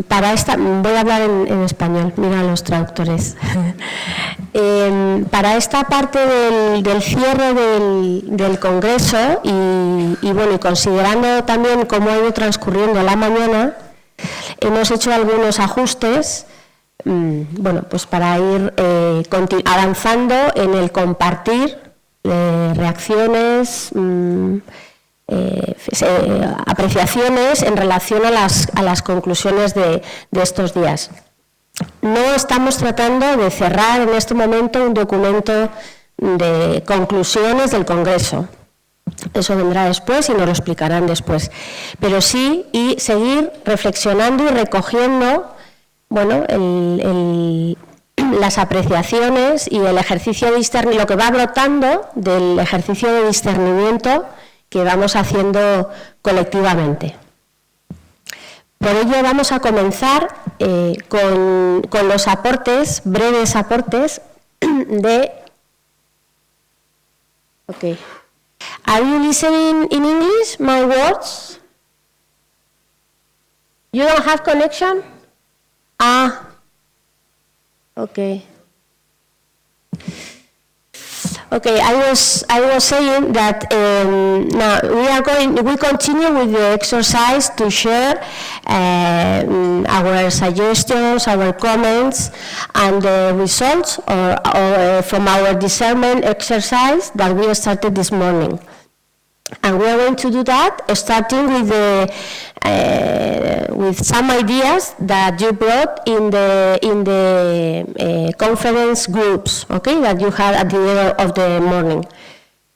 voy a hablar en español, mira a los traductores. Para esta parte del cierre del Congreso y bueno, y considerando también cómo ha ido transcurriendo la mañana, hemos hecho algunos ajustes, bueno, pues para ir avanzando en el compartir reacciones, apreciaciones en relación a las conclusiones de estos días. No estamos tratando de cerrar en este momento un documento de conclusiones del Congreso. Eso vendrá después y nos lo explicarán después. Pero sí, y seguir reflexionando y recogiendo, bueno, las apreciaciones y el ejercicio de discernimiento, lo que va brotando del ejercicio de discernimiento que vamos haciendo colectivamente. Por ello vamos a comenzar con los aportes, breves aportes de... Okay. Are you listening in English, my words? You don't have connection? Ah, okay. Okay, I was saying that now we continue with the exercise to share our suggestions, our comments, and the results or from our discernment exercise that we started this morning. And we are going to do that starting with some ideas that you brought in the conference groups, okay, that you had at the end of the morning.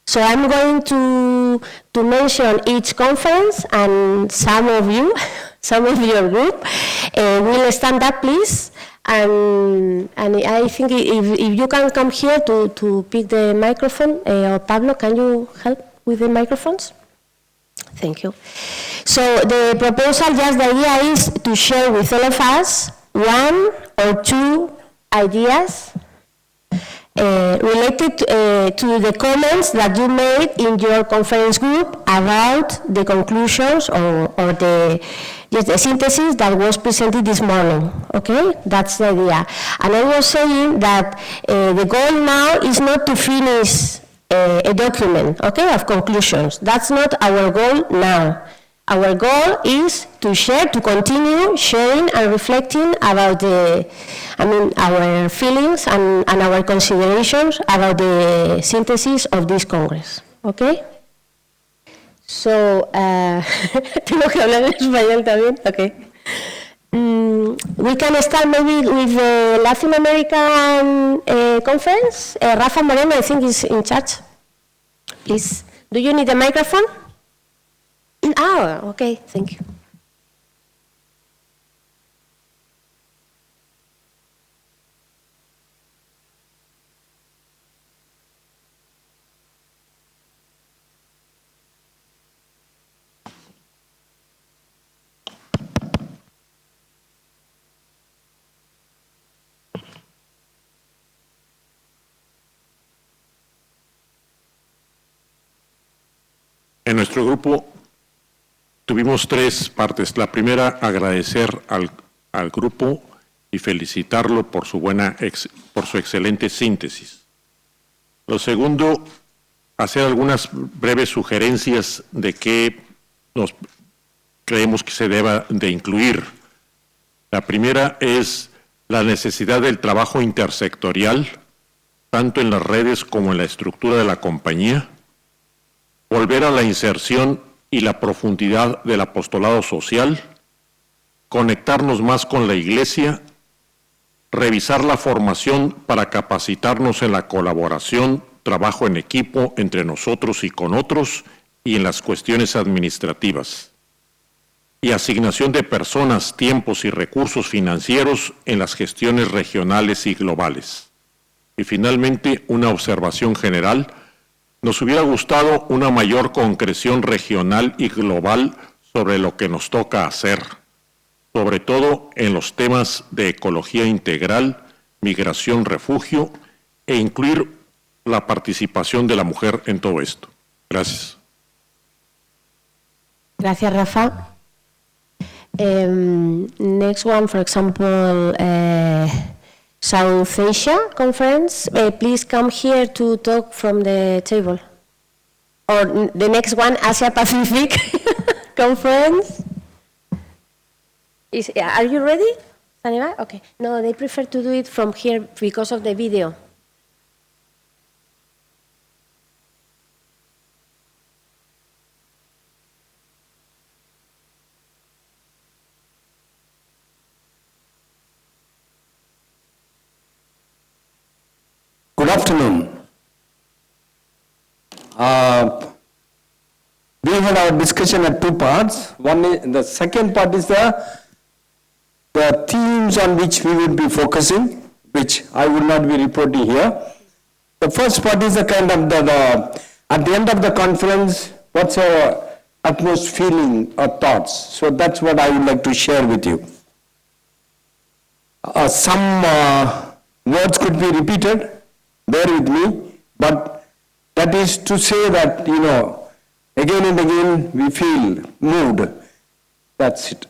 So I'm going to mention each conference, and some of you, some of your group, will stand up, please. And I think if you can come here to pick the microphone, or Pablo, can you help with the microphones? Thank you. So the proposal, just the idea is to share with all of us one or two ideas related to the comments that you made in your conference group about the conclusions or the synthesis that was presented this morning, okay? That's the idea. And I was saying that the goal now is not to finish a document, okay, of conclusions. That's not our goal now. Our goal is to share, to continue sharing and reflecting about our feelings and our considerations about the synthesis of this Congress, okay? So, tengo que hablar en español también, okay. We can start maybe with the Latin American conference. Rafa Moreno, I think, is in charge. Please, do you need a microphone? Oh, okay, thank you. En nuestro grupo tuvimos tres partes. La primera, agradecer al grupo y felicitarlo por su excelente síntesis. Lo segundo, hacer algunas breves sugerencias de qué nos creemos que se deba de incluir. La primera es la necesidad del trabajo intersectorial, tanto en las redes como en la estructura de la compañía, volver a la inserción y la profundidad del apostolado social, conectarnos más con la Iglesia, revisar la formación para capacitarnos en la colaboración, trabajo en equipo entre nosotros y con otros, y en las cuestiones administrativas, y asignación de personas, tiempos y recursos financieros en las gestiones regionales y globales. Y finalmente, una observación general. Nos hubiera gustado una mayor concreción regional y global sobre lo que nos toca hacer, sobre todo en los temas de ecología integral, migración, refugio, e incluir la participación de la mujer en todo esto. Gracias. Gracias, Rafa. Next one, for example, South Asia conference. Please come here to talk from the table. Or the next one, Asia Pacific conference. Are you ready, Sanibal? Okay. No, they prefer to do it from here because of the video. Good afternoon. We had our discussion at two parts. One is, the second part is the themes on which we would be focusing, which I will not be reporting here. The first part is the kind of at the end of the conference, what's our utmost feeling or thoughts. So that's what I would like to share with you. Some words could be repeated. Bear with me, but that is to say that, again and again we feel moved. That's it.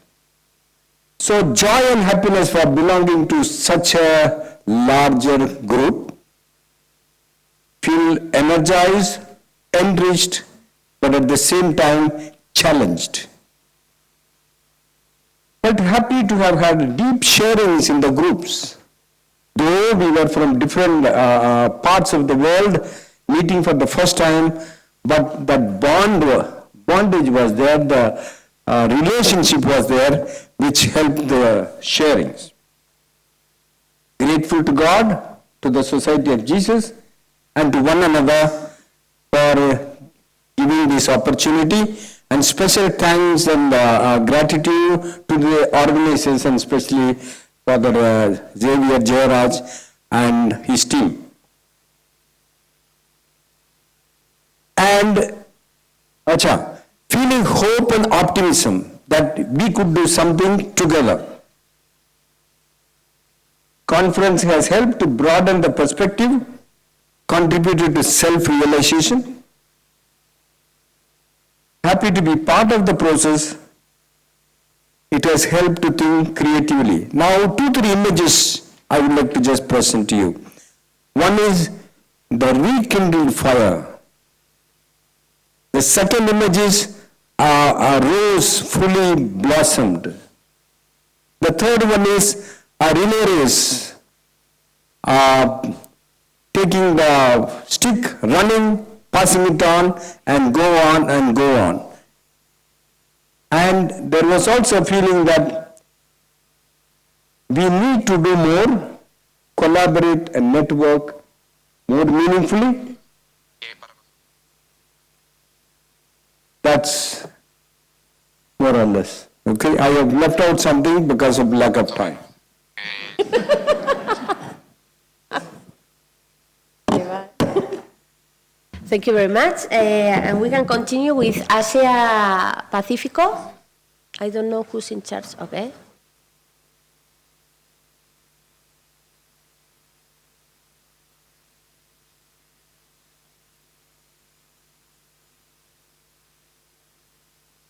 So joy and happiness for belonging to such a larger group. Feel energized, enriched, but at the same time challenged. But happy to have had deep sharings in the groups. Though we were from different parts of the world, meeting for the first time, but that bondage was there, the relationship was there, which helped the sharings. Grateful to God, to the Society of Jesus, and to one another for giving this opportunity, and special thanks and gratitude to the organization, especially Father Xavier Jayaraj and his team. And feeling hope and optimism that we could do something together. Conference has helped to broaden the perspective, contributed to self-realization. Happy to be part of the process. It has helped to think creatively. Now, 2-3 images I would like to just present to you. One is the rekindled fire. The second image is a rose fully blossomed. The third one is a relay race, taking the stick, running, passing it on, and go on and go on. And there was also a feeling that we need to do more, collaborate and network more meaningfully. That's more or less. Okay, I have left out something because of lack of time. Thank you very much. And we can continue with Asia Pacifico. I don't know who's in charge, okay?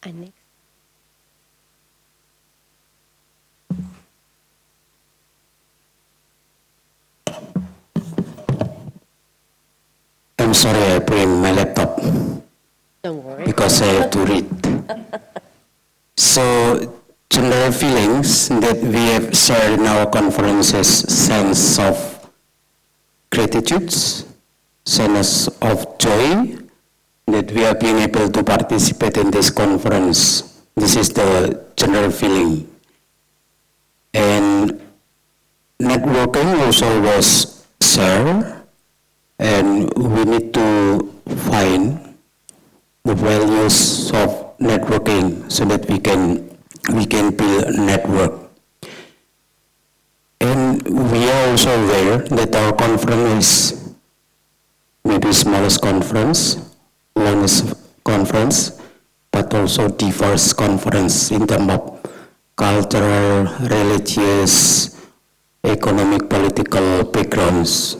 And next. I'm sorry, I bring my laptop. Don't worry. Because I have to read. So, general feelings that we have shared in our conferences, sense of gratitude, sense of joy, that we are being able to participate in this conference. This is the general feeling. And networking also was shared. And we need to find the values of networking so that we can build a network. And we are also aware that our conference is maybe smallest conference, longest conference, but also diverse conference in terms of cultural, religious, economic, political backgrounds.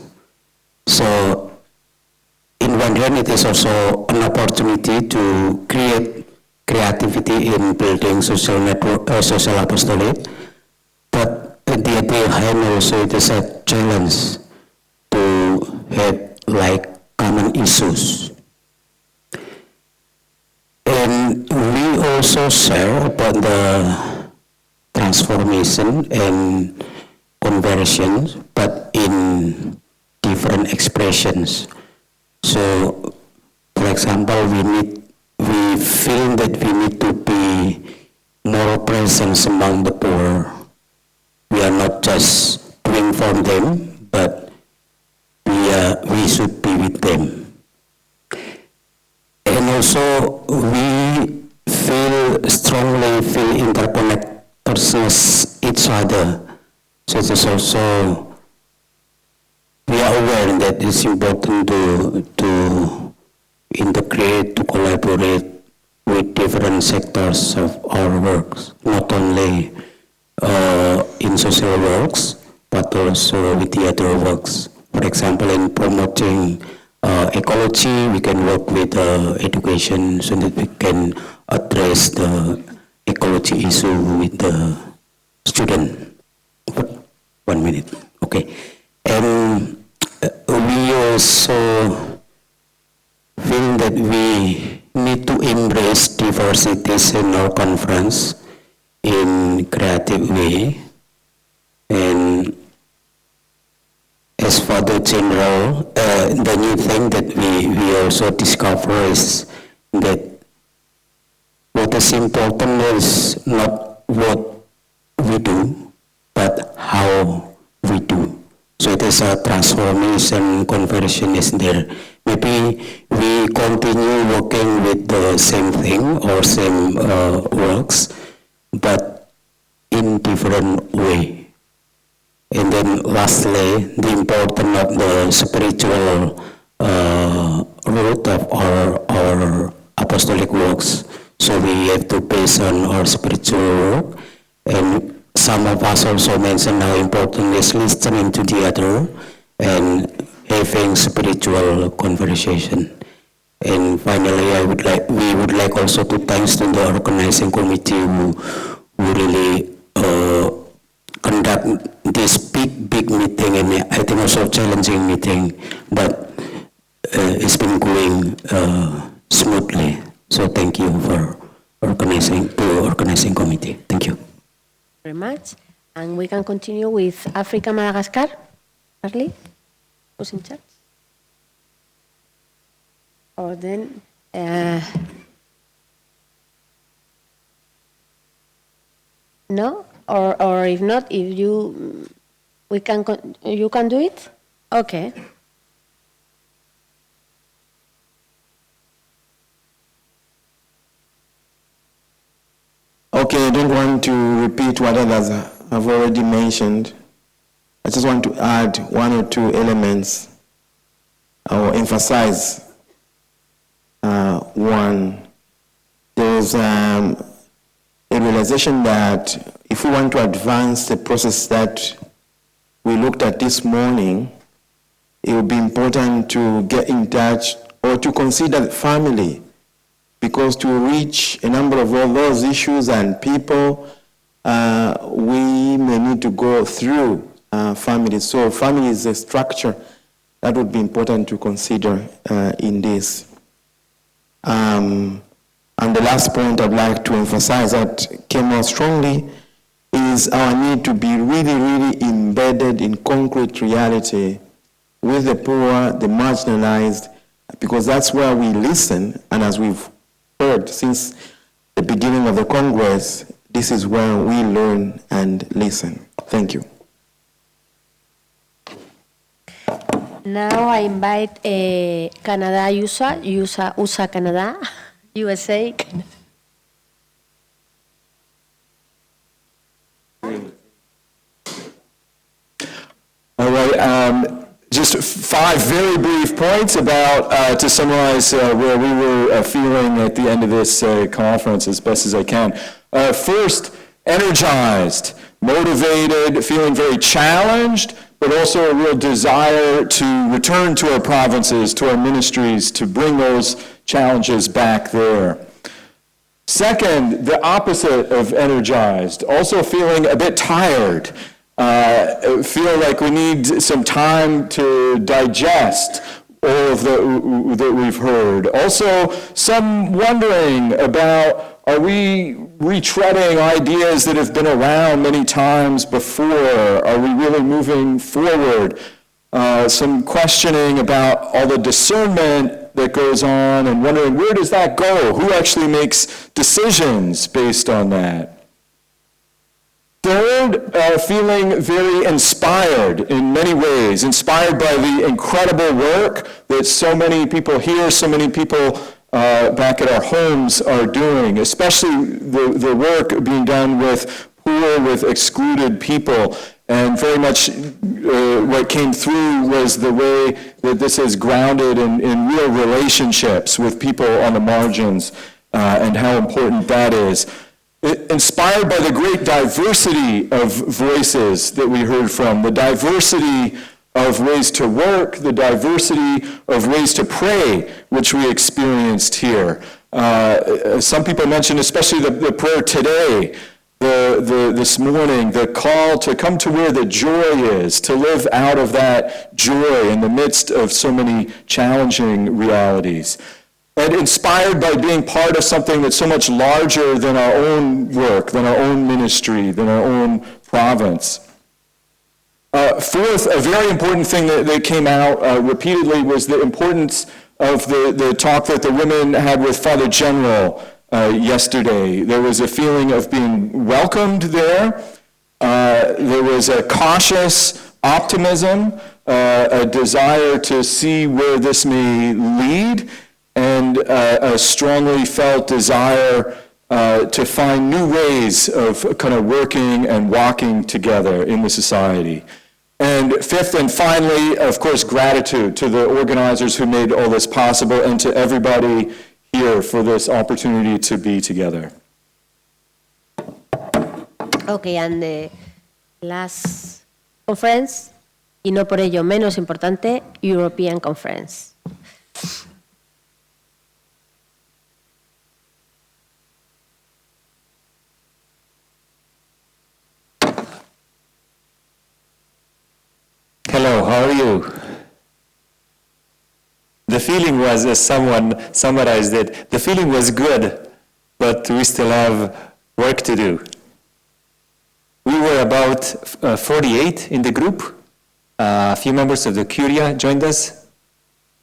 So, in one hand, it is also an opportunity to create creativity in building social network, social apostolate. But at the other hand, also it is a challenge to have like common issues. And we also share about the transformation and conversion, but in different expressions. So, for example, we feel that we need to be more present among the poor. We are not just doing for them, but we should be with them. And also, we strongly feel interconnectedness each other. So it is also, we are aware that it's important to integrate, to collaborate with different sectors of our works, not only in social works, but also with the other works. For example, in promoting ecology, we can work with education so that we can address the ecology issue with the student. 1 minute, okay. And we also feel that we need to embrace diversities in our conference in creative way. And as for the general, the new thing that we also discover is that what is important is not what we do, but how we do. So it is a transformation, conversion is there. Maybe we continue working with the same thing or same works, but in different way. And then lastly, the importance of the spiritual root of our apostolic works. So we have to base on our spiritual work. And some of us also mentioned how important is listening to the other and having spiritual conversation. And finally, we would like also to thanks to the organizing committee who really conduct this big meeting, and I think also challenging meeting, but it's been going smoothly. So thank you for organizing committee. Thank you. Very much. And we can continue with Africa, Madagascar. Charlie, who's in charge? Or then, no? Or if not, if you, you can do it? Okay. Okay, I don't want to repeat what others have already mentioned. I just want to add one or two elements or emphasize one. There's a realization that if we want to advance the process that we looked at this morning, it would be important to get in touch or to consider the family, because to reach a number of all those issues and people, we may need to go through families. So family is a structure that would be important to consider in this. And the last point I'd like to emphasize that came out strongly is our need to be really embedded in concrete reality with the poor, the marginalized, because that's where we listen. And as we've heard since the beginning of the Congress, this is where we learn and listen. Thank you. Now I invite Canada, USA, Canada, USA. All right, just 5 very brief points about, to summarize where we were feeling at the end of this conference as best as I can. First, energized, motivated, feeling very challenged, but also a real desire to return to our provinces, to our ministries, to bring those challenges back there. Second, the opposite of energized, also feeling a bit tired, feel like we need some time to digest all of that we've heard. Also, some wondering about, are we retreading ideas that have been around many times before? Are we really moving forward? Some questioning about all the discernment that goes on and wondering, where does that go? Who actually makes decisions based on that? Third, feeling very inspired in many ways, inspired by the incredible work that so many people here, so many people back at our homes are doing, especially the work being done with poor, with excluded people. And very much what came through was the way that this is grounded in real relationships with people on the margins and how important that is. Inspired by the great diversity of voices that we heard from, the diversity of ways to work, the diversity of ways to pray, which we experienced here. Some people mentioned, especially the prayer today, this morning, the call to come to where the joy is, to live out of that joy in the midst of so many challenging realities. And inspired by being part of something that's so much larger than our own work, than our own ministry, than our own province. Fourth, a very important thing that came out repeatedly was the importance of the talk that the women had with Father General yesterday. There was a feeling of being welcomed there. There was a cautious optimism, a desire to see where this may lead, and a strongly felt desire to find new ways of kind of working and walking together in the society. And fifth and finally, of course, gratitude to the organizers who made all this possible and to everybody here for this opportunity to be together. Okay, and the last conference, y no por ello menos importante, European Conference. Hello, how are you? The feeling was, as someone summarized it, the feeling was good, but we still have work to do. We were about 48 in the group. A few members of the Curia joined us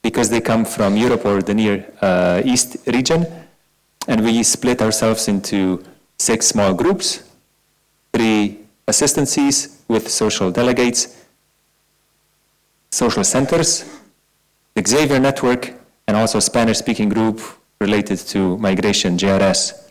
because they come from Europe or the Near East region. And we split ourselves into 6 small groups, 3 assistancies with social delegates, social centers, the Xavier Network, and also a Spanish-speaking group related to migration, JRS.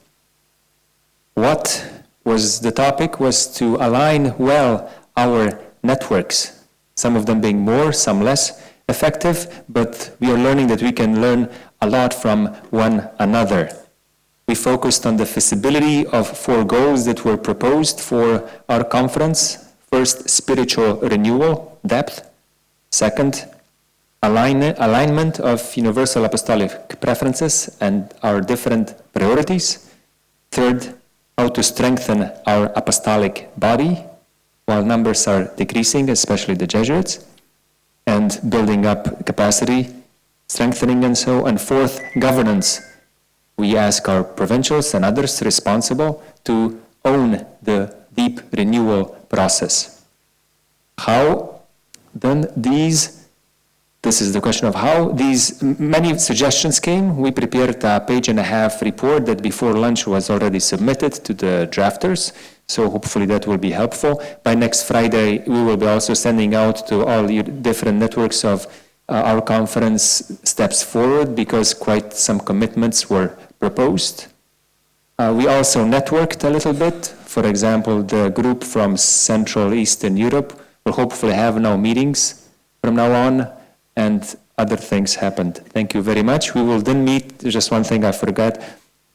What was the topic was to align well our networks, some of them being more, some less effective, but we are learning that we can learn a lot from one another. We focused on the feasibility of 4 goals that were proposed for our conference. First, spiritual renewal, depth. Second, alignment of universal apostolic preferences and our different priorities. Third, how to strengthen our apostolic body while numbers are decreasing, especially the Jesuits, and building up capacity, strengthening and so. And fourth, governance. We ask our provincials and others responsible to own the deep renewal process. How then this is the question of how these many suggestions came. We prepared a 1.5-page report that before lunch was already submitted to the drafters. So hopefully that will be helpful. By next Friday, we will be also sending out to all your different networks of our conference steps forward because quite some commitments were proposed. We also networked a little bit. For example, the group from Central Eastern Europe will hopefully have no meetings from now on, and other things happened. Thank you very much. We will then meet, just one thing I forgot,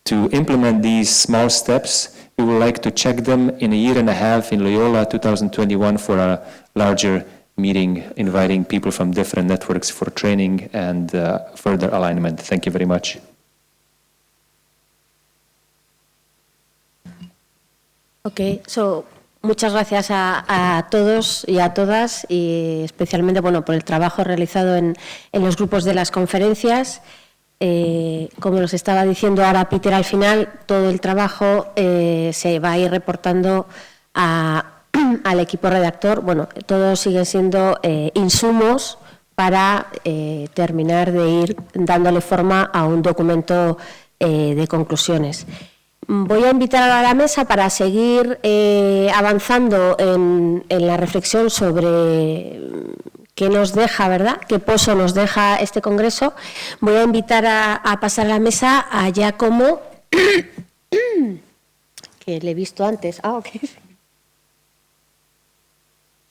to implement these small steps. We would like to check them in 1.5 years in Loyola 2021 for a larger meeting, inviting people from different networks for training and further alignment. Thank you very much. Okay, so muchas gracias a todos y a todas, y especialmente por el trabajo realizado en los grupos de las conferencias. Como nos estaba diciendo ahora Peter al final, todo el trabajo se va a ir reportando al equipo redactor. Todos siguen siendo insumos para terminar de ir dándole forma a un documento de conclusiones. Voy a invitar a la mesa para seguir avanzando en la reflexión sobre qué nos deja, ¿verdad? ¿Qué pozo nos deja este congreso? Voy a invitar a pasar a la mesa a Giacomo, que le he visto antes, okay.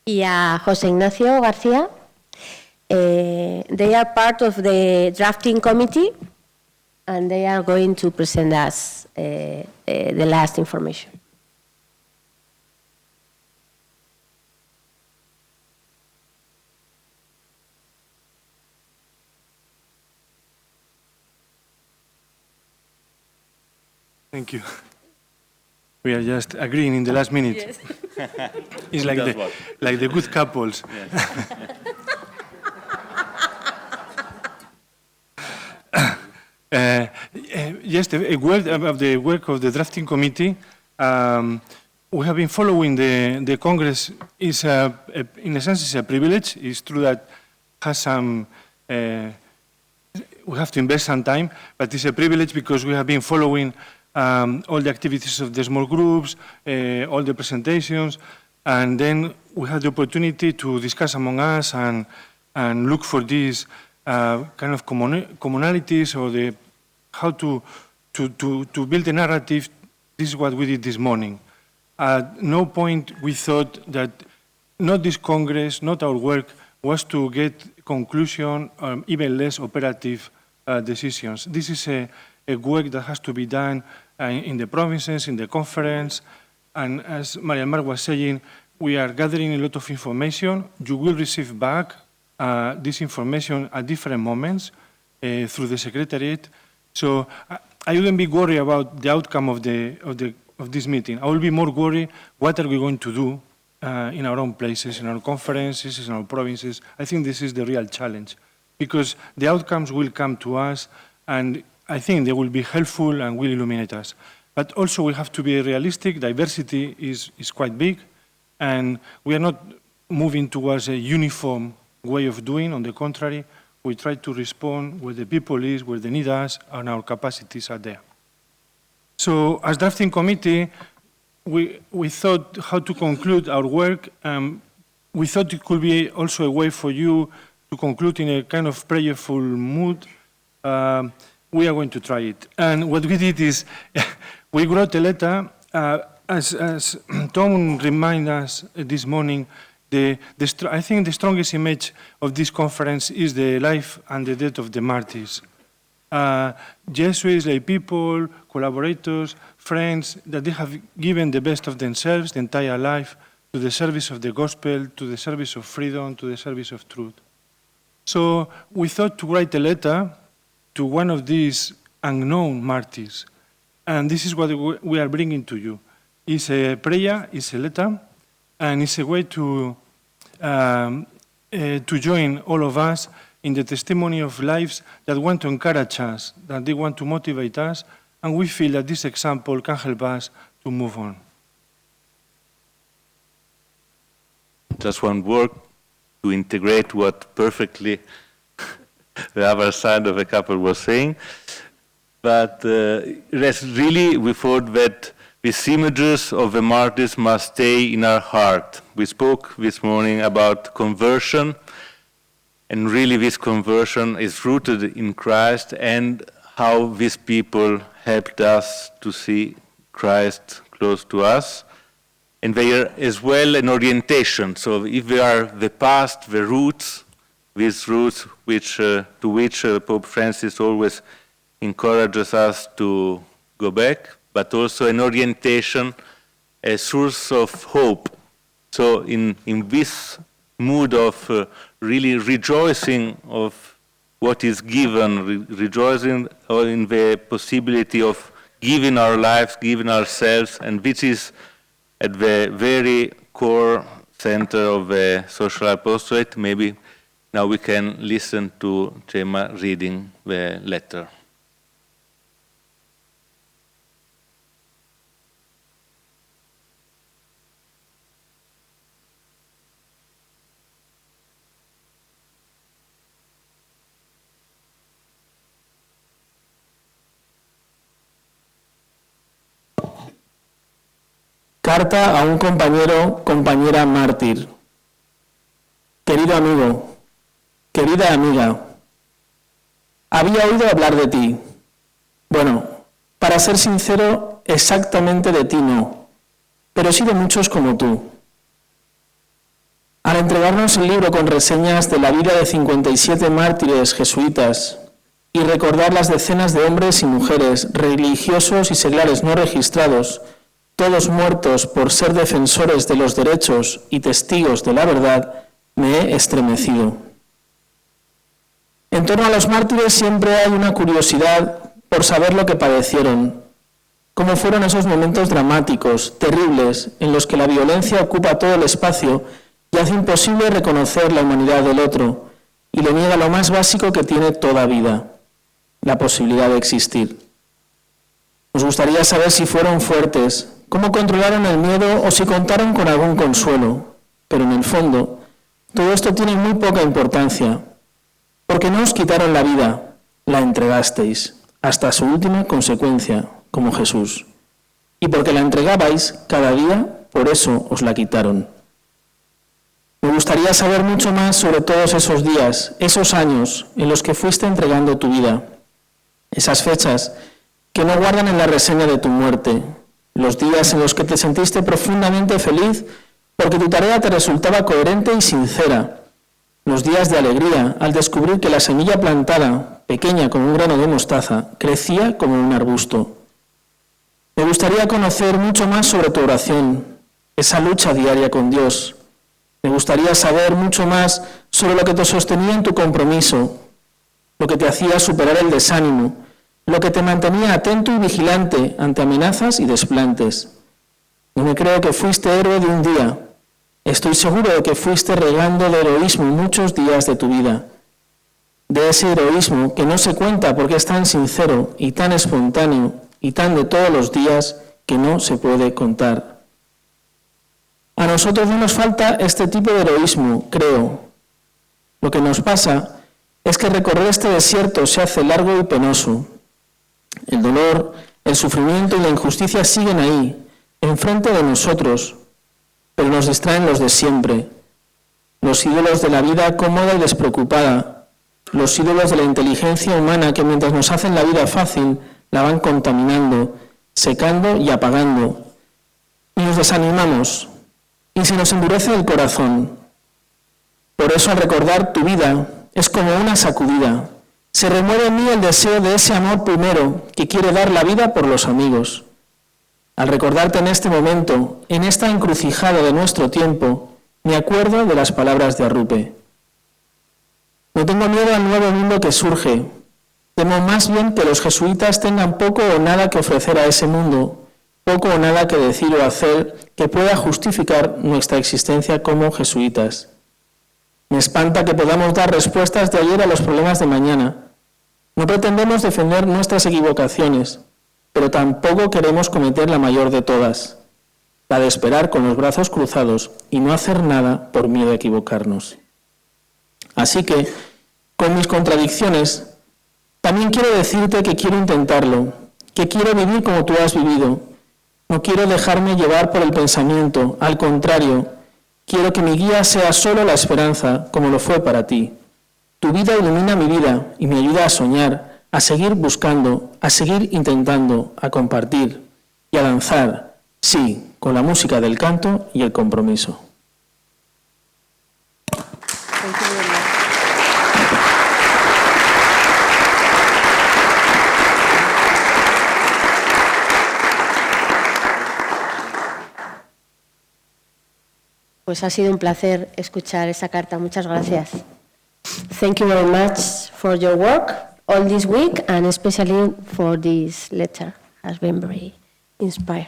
Y a José Ignacio García. They are part of the drafting committee, and they are going to present us the last information. Thank you. We are just agreeing in the last minute. Yes. It's like the good couples. Just a word about the work of the drafting committee. We have been following the Congress. Is in a sense, it's a privilege. It's true that has some. We have to invest some time, but it's a privilege because we have been following all the activities of the small groups, all the presentations, and then we had the opportunity to discuss among us and look for these kind of commonalities or how to build a narrative. This is what we did this morning. At no point we thought that not this Congress, not our work, was to get conclusion, even less operative decisions. This is a work that has to be done in the provinces, in the conference, and as Maria Mar was saying, we are gathering a lot of information. You will receive back this information at different moments through the Secretariat. So I wouldn't be worried about the outcome of this meeting. I will be more worried, what are we going to do in our own places, in our conferences, in our provinces. I think this is the real challenge, because the outcomes will come to us, and I think they will be helpful and will illuminate us. But also we have to be realistic. Diversity is quite big, and we are not moving towards a uniform way of doing. On the contrary, we try to respond where the people is, where they need us, and our capacities are there. So as drafting committee, we thought how to conclude our work. We thought it could be also a way for you to conclude in a kind of prayerful mood. We are going to try it. And what we did is we wrote a letter. As Tom reminded us this morning, I think the strongest image of this conference is the life and the death of the martyrs. Jesuits, lay people, collaborators, friends, that they have given the best of themselves, the entire life, to the service of the gospel, to the service of freedom, to the service of truth. So we thought to write a letter to one of these unknown martyrs. And this is what we are bringing to you. It's a prayer, it's a letter, and it's a way to join all of us in the testimony of lives that want to encourage us, that they want to motivate us, and we feel that this example can help us to move on. Just one word to integrate what perfectly the other side of the couple was saying. But really we thought that these images of the martyrs must stay in our heart. We spoke this morning about conversion, and really this conversion is rooted in Christ and how these people helped us to see Christ close to us. And they are as well an orientation. So if they are the past, the roots, these roots to which Pope Francis always encourages us to go back, but also an orientation, a source of hope. So in this mood of really rejoicing of what is given, rejoicing in the possibility of giving our lives, giving ourselves, and which is at the very core center of the social apostolate. Maybe now we can listen to Gemma reading the letter. Carta a un compañero, compañera mártir. Querido amigo, querida amiga, había oído hablar de ti. Bueno, para ser sincero, exactamente de ti no, pero sí de muchos como tú. Al entregarnos el libro con reseñas de la vida de 57 mártires jesuitas y recordar las decenas de hombres y mujeres, religiosos y seglares no registrados, todos muertos por ser defensores de los derechos y testigos de la verdad, me he estremecido. En torno a los mártires siempre hay una curiosidad por saber lo que padecieron, cómo fueron esos momentos dramáticos, terribles, en los que la violencia ocupa todo el espacio y hace imposible reconocer la humanidad del otro y le niega lo más básico que tiene toda vida, la posibilidad de existir. Nos gustaría saber si fueron fuertes, cómo controlaron el miedo o si contaron con algún consuelo, pero en el fondo todo esto tiene muy poca importancia, porque no os quitaron la vida, la entregasteis, hasta su última consecuencia, como Jesús, y porque la entregabais cada día, por eso os la quitaron. Me gustaría saber mucho más sobre todos esos días, esos años en los que fuiste entregando tu vida, esas fechas que no guardan en la reseña de tu muerte, los días en los que te sentiste profundamente feliz porque tu tarea te resultaba coherente y sincera, los días de alegría al descubrir que la semilla plantada, pequeña como un grano de mostaza, crecía como un arbusto. Me gustaría conocer mucho más sobre tu oración, esa lucha diaria con Dios. Me gustaría saber mucho más sobre lo que te sostenía en tu compromiso, lo que te hacía superar el desánimo, lo que te mantenía atento y vigilante ante amenazas y desplantes. No me creo que fuiste héroe de un día. Estoy seguro de que fuiste regando de heroísmo muchos días de tu vida. De ese heroísmo que no se cuenta porque es tan sincero y tan espontáneo y tan de todos los días que no se puede contar. A nosotros no nos falta este tipo de heroísmo, creo. Lo que nos pasa es que recorrer este desierto se hace largo y penoso. El dolor, el sufrimiento y la injusticia siguen ahí, enfrente de nosotros, pero nos distraen los de siempre, los ídolos de la vida cómoda y despreocupada, los ídolos de la inteligencia humana que mientras nos hacen la vida fácil, la van contaminando, secando y apagando. Y nos desanimamos, y se nos endurece el corazón. Por eso al recordar tu vida es como una sacudida. Se remueve en mí el deseo de ese amor primero que quiere dar la vida por los amigos. Al recordarte en este momento, en esta encrucijada de nuestro tiempo, me acuerdo de las palabras de Arrupe. No tengo miedo al nuevo mundo que surge. Temo más bien que los jesuitas tengan poco o nada que ofrecer a ese mundo, poco o nada que decir o hacer que pueda justificar nuestra existencia como jesuitas. Me espanta que podamos dar respuestas de ayer a los problemas de mañana. No pretendemos defender nuestras equivocaciones, pero tampoco queremos cometer la mayor de todas, la de esperar con los brazos cruzados y no hacer nada por miedo a equivocarnos. Así que, con mis contradicciones, también quiero decirte que quiero intentarlo, que quiero vivir como tú has vivido. No quiero dejarme llevar por el pensamiento, al contrario, quiero que mi guía sea solo la esperanza, como lo fue para ti. Tu vida ilumina mi vida y me ayuda a soñar, a seguir buscando, a seguir intentando, a compartir y a danzar, sí, con la música del canto y el compromiso. Pues ha sido un placer escuchar esa carta. Muchas gracias. Thank you very much for your work all this week and especially for this letter. Has been very inspired.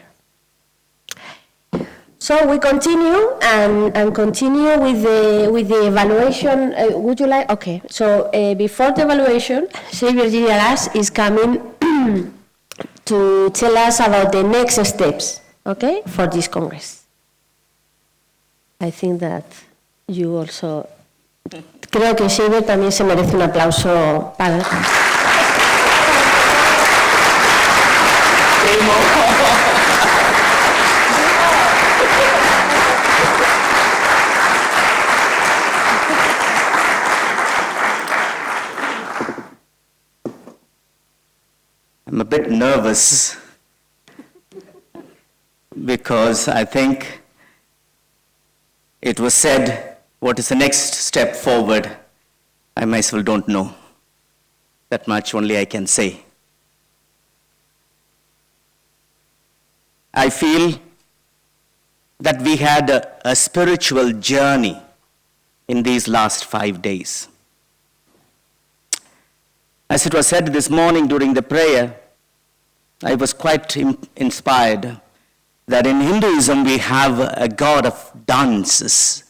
So we continue and continue with the evaluation. Would you like? Okay. So before the evaluation, Xavier Gillaras is coming to tell us about the next steps. Okay, for this Congress. I think that you also. Creo que Xavier también se merece un aplauso para. I'm a bit nervous because I think it was said, what is the next step forward? I myself don't know. That much only I can say. I feel that we had a spiritual journey in these last 5 days. As it was said this morning during the prayer, I was quite inspired that in Hinduism we have a god of dances,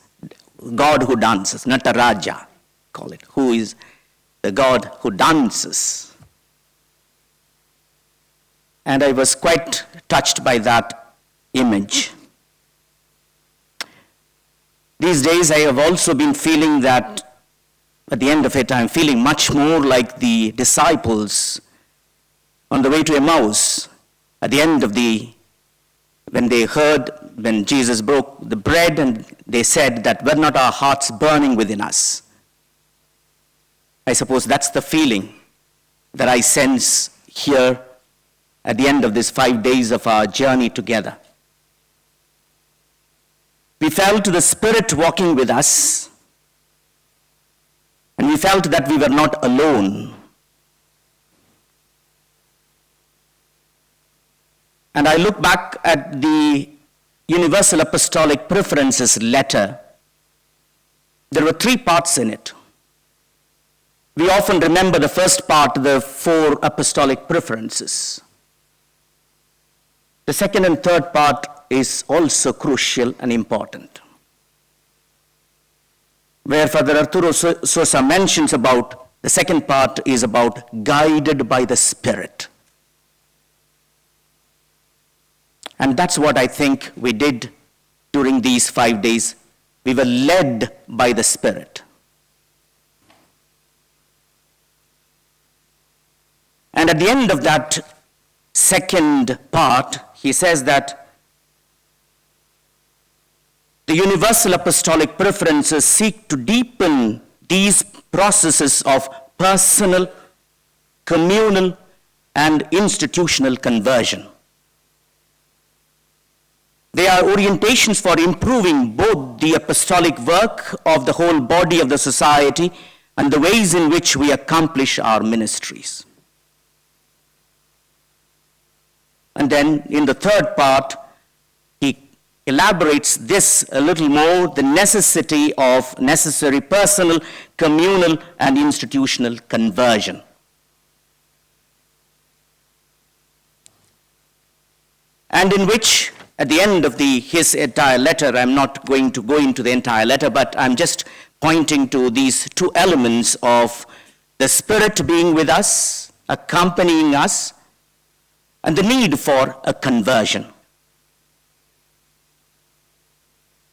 God who dances, Nataraja, call it, who is the God who dances. And I was quite touched by that image. These days I have also been feeling that at the end of it, I'm feeling much more like the disciples on the way to Emmaus. At the end of when Jesus broke the bread and they said that were not our hearts burning within us. I suppose that's the feeling that I sense here at the end of these 5 days of our journey together. We felt the Spirit walking with us, and we felt that we were not alone. And I look back at the Universal Apostolic Preferences letter. There were 3 parts in it. We often remember the first part, the 4 apostolic preferences. The second and third part is also crucial and important. Where Father Arturo Sosa mentions about the second part is about guided by the Spirit. And that's what I think we did during these 5 days. We were led by the Spirit. And at the end of that second part, he says that the universal apostolic preferences seek to deepen these processes of personal, communal, and institutional conversion. They are orientations for improving both the apostolic work of the whole body of the society and the ways in which we accomplish our ministries. And then in the third part, he elaborates this a little more, the necessity of necessary personal, communal, and institutional conversion. And in which, at the end of his entire letter, I'm not going to go into the entire letter, but I'm just pointing to these 2 elements of the Spirit being with us, accompanying us, and the need for a conversion.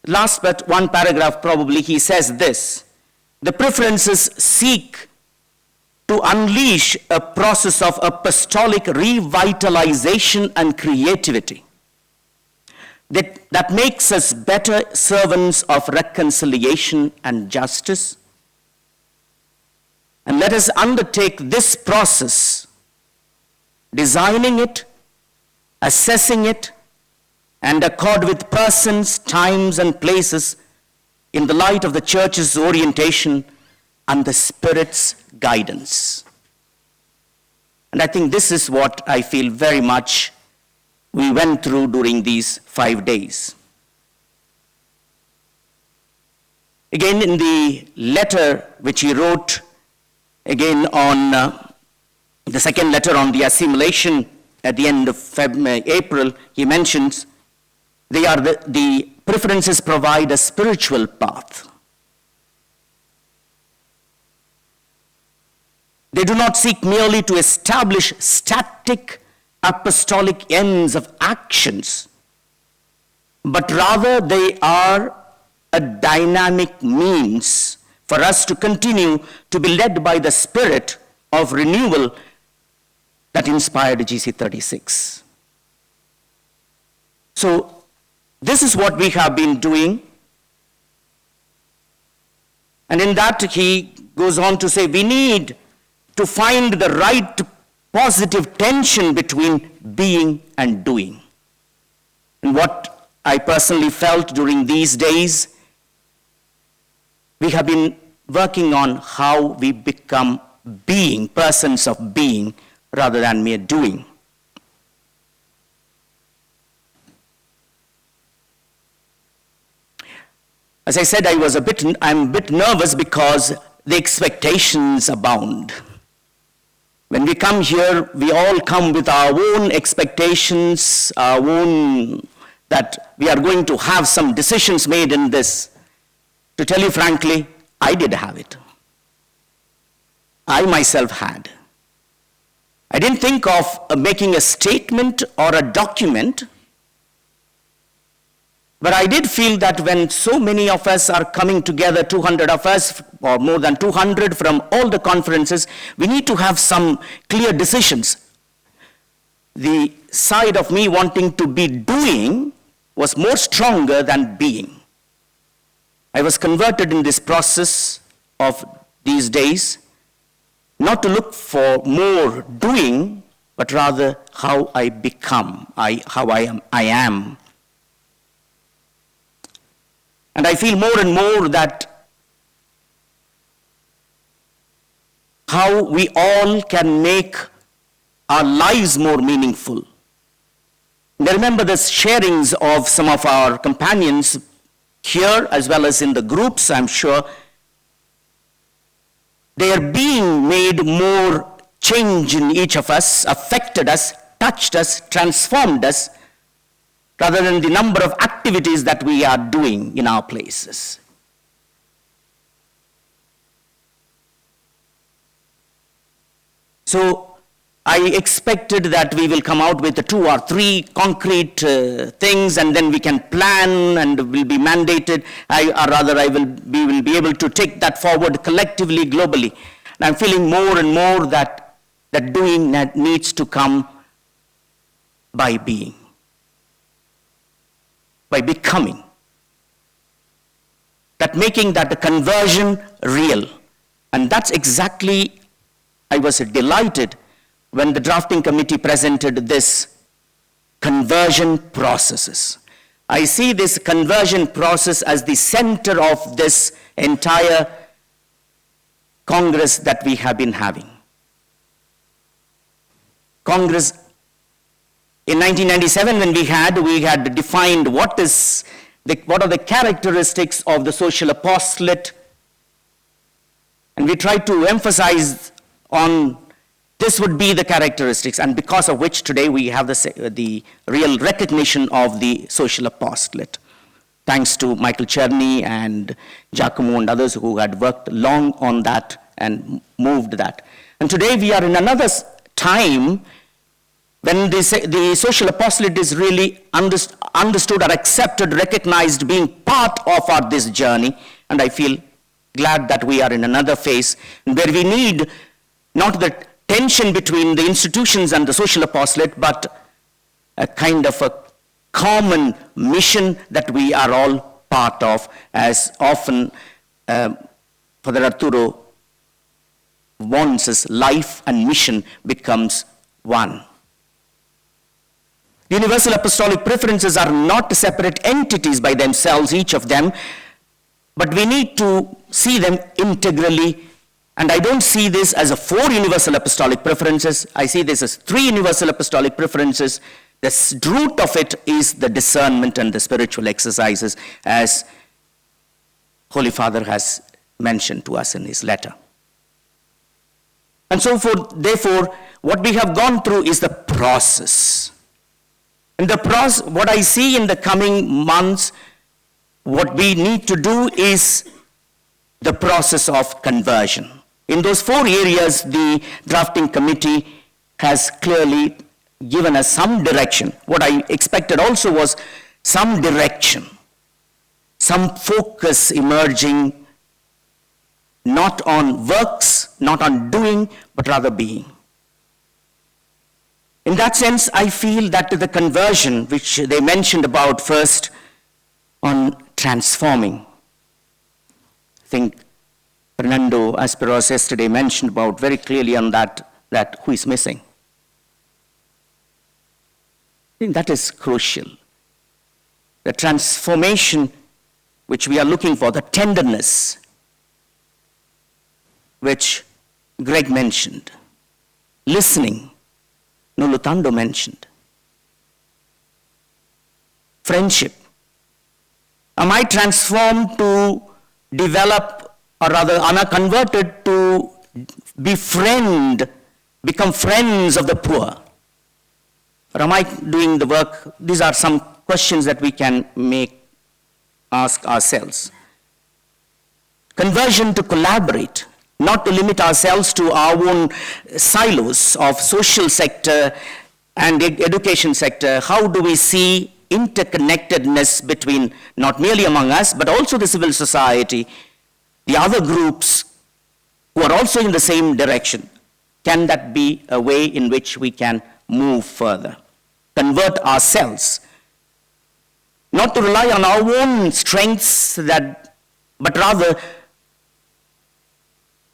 Last but one paragraph probably, he says this: the preferences seek to unleash a process of apostolic revitalization and creativity that makes us better servants of reconciliation and justice. And let us undertake this process, designing it, assessing it, and accord with persons, times, and places in the light of the Church's orientation and the Spirit's guidance. And I think this is what I feel very much we went through during these 5 days. Again, in the letter which he wrote, again on the second letter on the assimilation at the end of April, he mentions they are the preferences provide a spiritual path. They do not seek merely to establish static apostolic ends of actions, but rather they are a dynamic means for us to continue to be led by the spirit of renewal that inspired GC36. So this is what we have been doing. And in that he goes on to say we need to find the right positive tension between being and doing. And what I personally felt during these days, we have been working on how we become being, persons of being, rather than mere doing. As I said, I'm a bit nervous because the expectations abound. When we come here, we all come with our own expectations, our own, that we are going to have some decisions made in this. To tell you frankly, I did have it. I myself had. I didn't think of making a statement or a document, but I did feel that when so many of us are coming together, 200 of us, or more than 200 from all the conferences, we need to have some clear decisions. The side of me wanting to be doing was more stronger than being. I was converted in this process of these days, not to look for more doing, but rather how I become, how I am. And I feel more and more that how we all can make our lives more meaningful. And I remember the sharings of some of our companions here as well as in the groups, I'm sure. They are being made more change in each of us, affected us, touched us, transformed us, rather than the number of activities that we are doing in our places. So I expected that we will come out with 2 or 3 concrete things, and then we can plan and will be mandated. We will be able to take that forward collectively, globally. And I'm feeling more and more that doing needs to come by being, by becoming. That making that the conversion real. And that's exactly, I was delighted when the drafting committee presented this conversion processes. I see this conversion process as the center of this entire Congress that we have been having. Congress, in 1997 when we had defined what are the characteristics of the social apostolate, and we tried to emphasize on this would be the characteristics, and because of which today we have the real recognition of the social apostolate. Thanks to Michael Cherney and Giacomo and others who had worked long on that and moved that. And today we are in another time when the social apostolate is really understood or accepted, recognized, being part of this journey. And I feel glad that we are in another phase where we need not the tension between the institutions and the social apostolate, but a kind of a common mission that we are all part of, as often Father Arturo wants us, life and mission becomes one. Universal apostolic preferences are not separate entities by themselves, each of them, but we need to see them integrally. And I don't see this as 4 universal apostolic preferences. I see this as 3 universal apostolic preferences. The root of it is the discernment and the spiritual exercises, as Holy Father has mentioned to us in his letter. And so therefore, what we have gone through is the process. And the process, what I see in the coming months what we need to do is the process of conversion. In those 4 areas, the drafting committee has clearly given us some direction. What I expected also was some direction, some focus emerging, not on works, not on doing, but rather being. In that sense, I feel that the conversion, which they mentioned about first on transforming, I think Fernando Asperos yesterday mentioned about very clearly on that who is missing. I think that is crucial. The transformation which we are looking for, the tenderness which Greg mentioned, listening, Nolutando mentioned, friendship. Am I transformed to develop, or rather, am I converted to become friends of the poor? Or am I doing the work? These are some questions that we can ask ourselves. Conversion to collaborate, not to limit ourselves to our own silos of social sector and education sector. How do we see interconnectedness between not merely among us, but also the civil society, the other groups who are also in the same direction? Can that be a way in which we can move further? Convert ourselves. Not to rely on our own strengths, but rather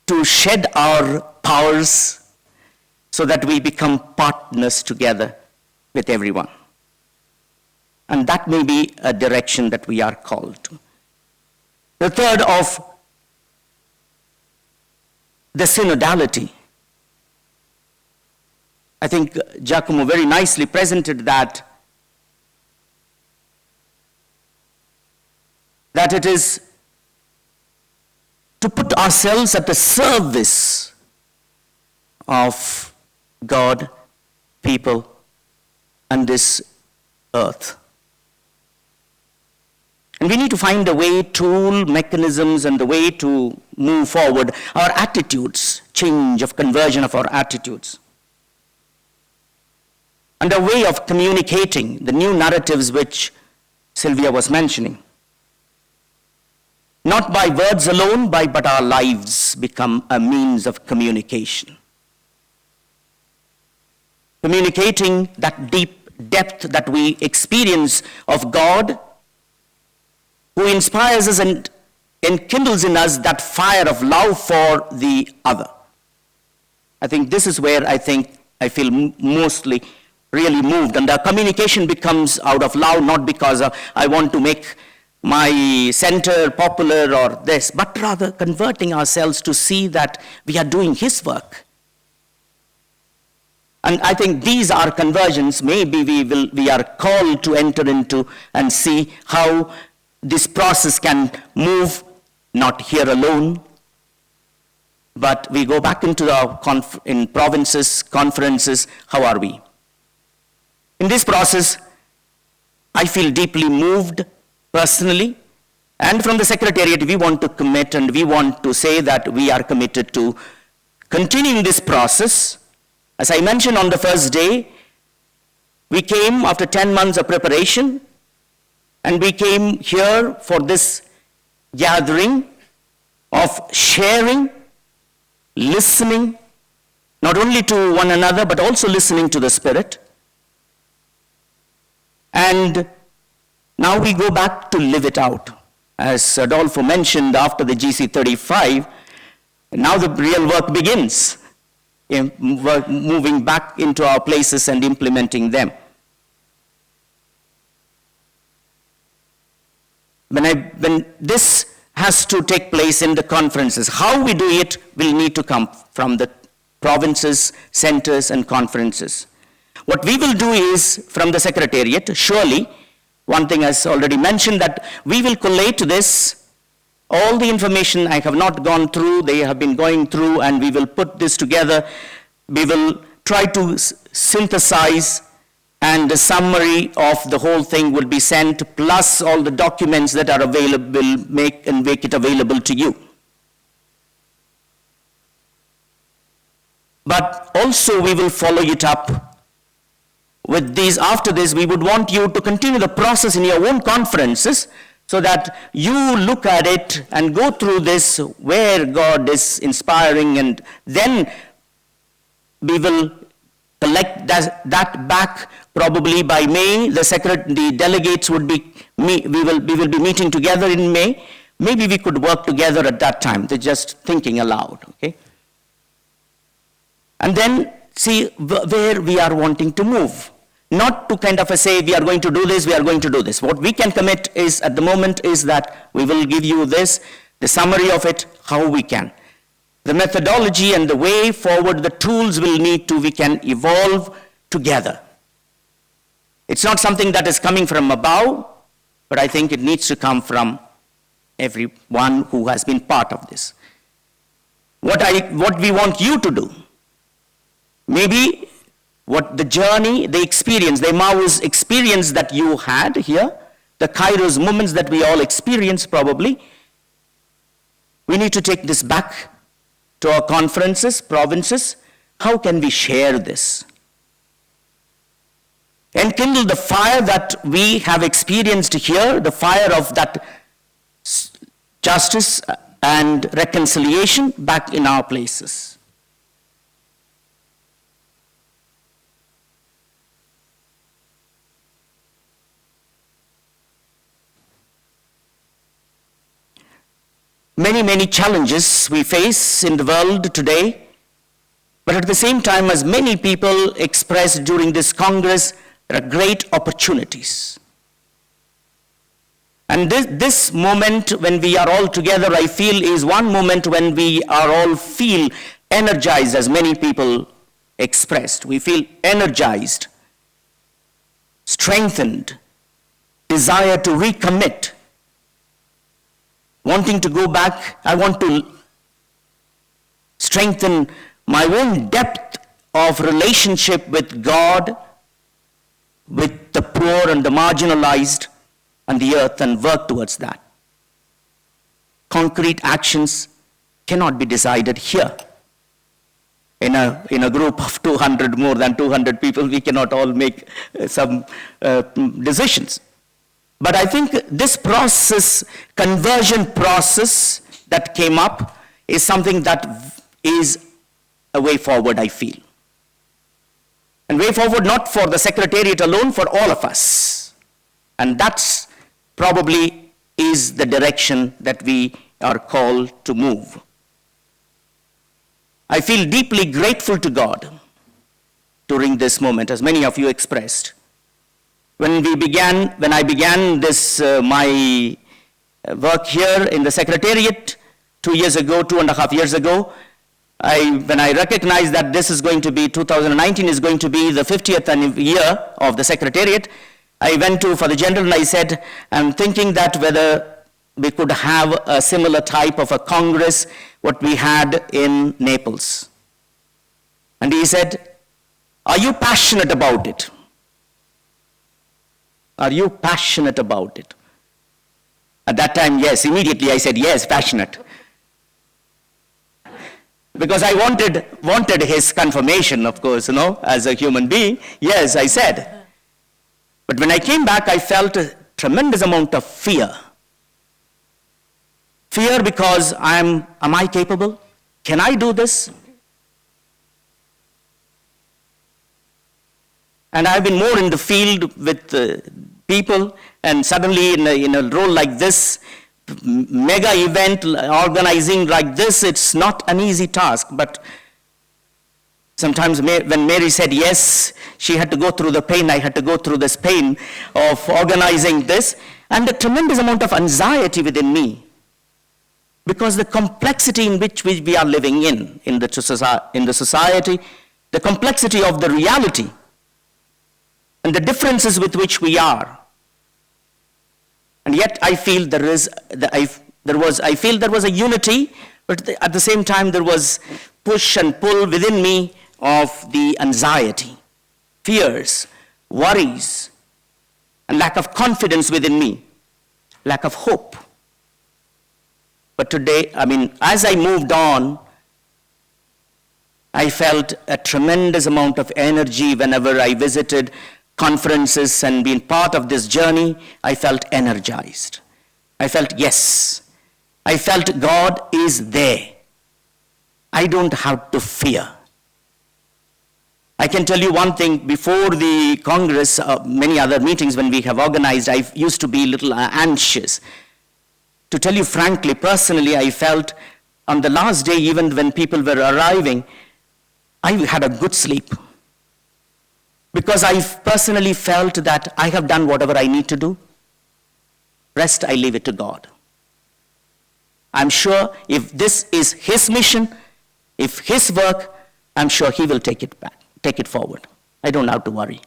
to shed our powers so that we become partners together with everyone. And that may be a direction that we are called to. The third of the synodality. I think Giacomo very nicely presented that it is to put ourselves at the service of God, people, and this earth. And we need to find a way, tool, mechanisms, and the way to move forward our attitudes, change of conversion of our attitudes. And a way of communicating the new narratives which Sylvia was mentioning. Not by words alone, but our lives become a means of communication. Communicating that deep depth that we experience of God, who inspires us and enkindles in us that fire of love for the other. I think this is where I feel mostly really moved. And the communication becomes out of love, not because I want to make my center popular or this, but rather converting ourselves to see that we are doing His work. And I think these are conversions. Maybe we are called to enter into and see how this process can move, not here alone, but we go back into our in provinces, conferences. How are we? In this process, I feel deeply moved personally, and from the Secretariat, we want to commit and we want to say that we are committed to continuing this process. As I mentioned on the first day, we came after 10 months of preparation, and we came here for this gathering of sharing, listening, not only to one another, but also listening to the Spirit. And now we go back to live it out. As Adolfo mentioned, after the GC35, now the real work begins, moving back into our places and implementing them. When this has to take place in the conferences, how we do it will need to come from the provinces, centers, and conferences. What we will do is, from the Secretariat, surely, one thing as already mentioned, that we will collate this, all the information I have not gone through, they have been going through, and we will put this together. We will try to synthesize and a summary of the whole thing will be sent, plus all the documents that are available, make it available to you. But also we will follow it up with these. After this, we would want you to continue the process in your own conferences, so that you look at it and go through this where God is inspiring, and then we will collect that back probably by May. The delegates would be, we will be meeting together in May. Maybe we could work together at that time. They're just thinking aloud, okay? And then see where we are wanting to move. Not to kind of say, we are going to do this, we are going to do this. What we can commit is, at the moment, is that we will give you this, the summary of it, how we can. The methodology and the way forward, the tools we can evolve together. It's not something that is coming from above, but I think it needs to come from everyone who has been part of this. What we want you to do, maybe what the journey, the experience, the Emmaus experience that you had here, the Kairos moments that we all experience probably, we need to take this back to our conferences, provinces. How can we share this? Enkindle the fire that we have experienced here, the fire of that justice and reconciliation back in our places. Many challenges we face in the world today, but at the same time, as many people expressed during this Congress, there are great opportunities. And this moment when we are all together, I feel, is one moment when we are all feel energized, as many people expressed. We feel energized, strengthened, desire to recommit, wanting to go back. I want to strengthen my own depth of relationship with God, with the poor and the marginalized and the earth, and work towards that. Concrete actions cannot be decided here. In a group of 200, more than 200 people, we cannot all make some decisions. But I think this process, conversion process that came up, is something that is a way forward, I feel. And way forward not for the Secretariat alone, for all of us. And that's probably is the direction that we are called to move. I feel deeply grateful to God during this moment, as many of you expressed. When I began this, my work here in the Secretariat 2.5 years ago, when I recognized that this is going to be, 2019 is going to be the 50th year of the Secretariat, I went for the general and I said, I'm thinking that whether we could have a similar type of a Congress, what we had in Naples. And he said, are you passionate about it? Are you passionate about it? At that time, yes. Immediately I said, yes, passionate. Because I wanted his confirmation, of course, as a human being. Yes, I said. But when I came back, I felt a tremendous amount of fear. Fear because am I capable? Can I do this? And I've been more in the field with people, and suddenly in a role like this, mega event organizing like this, it's not an easy task. But sometimes when Mary said yes, she had to go through the pain. I had to go through this pain of organizing this, and a tremendous amount of anxiety within me. Because the complexity in which we are living in the society, the complexity of the reality, and the differences with which we are. And yet I feel there was a unity, but at the same time there was push and pull within me of the anxiety, fears. worries, and lack of confidence within me, lack of hope. But today, as I moved on, I felt a tremendous amount of energy whenever I visited conferences and been part of this journey. I felt energized. I felt, yes, I felt God is there. I don't have to fear. I can tell you one thing, before the Congress, many other meetings when we have organized, I used to be a little anxious. To tell you frankly, personally, I felt on the last day, even when people were arriving, I had a good sleep. Because I personally felt that I have done whatever I need to do. Rest, I leave it to God. I'm sure if this is His mission, if His work, I'm sure He will take it forward. I don't have to worry.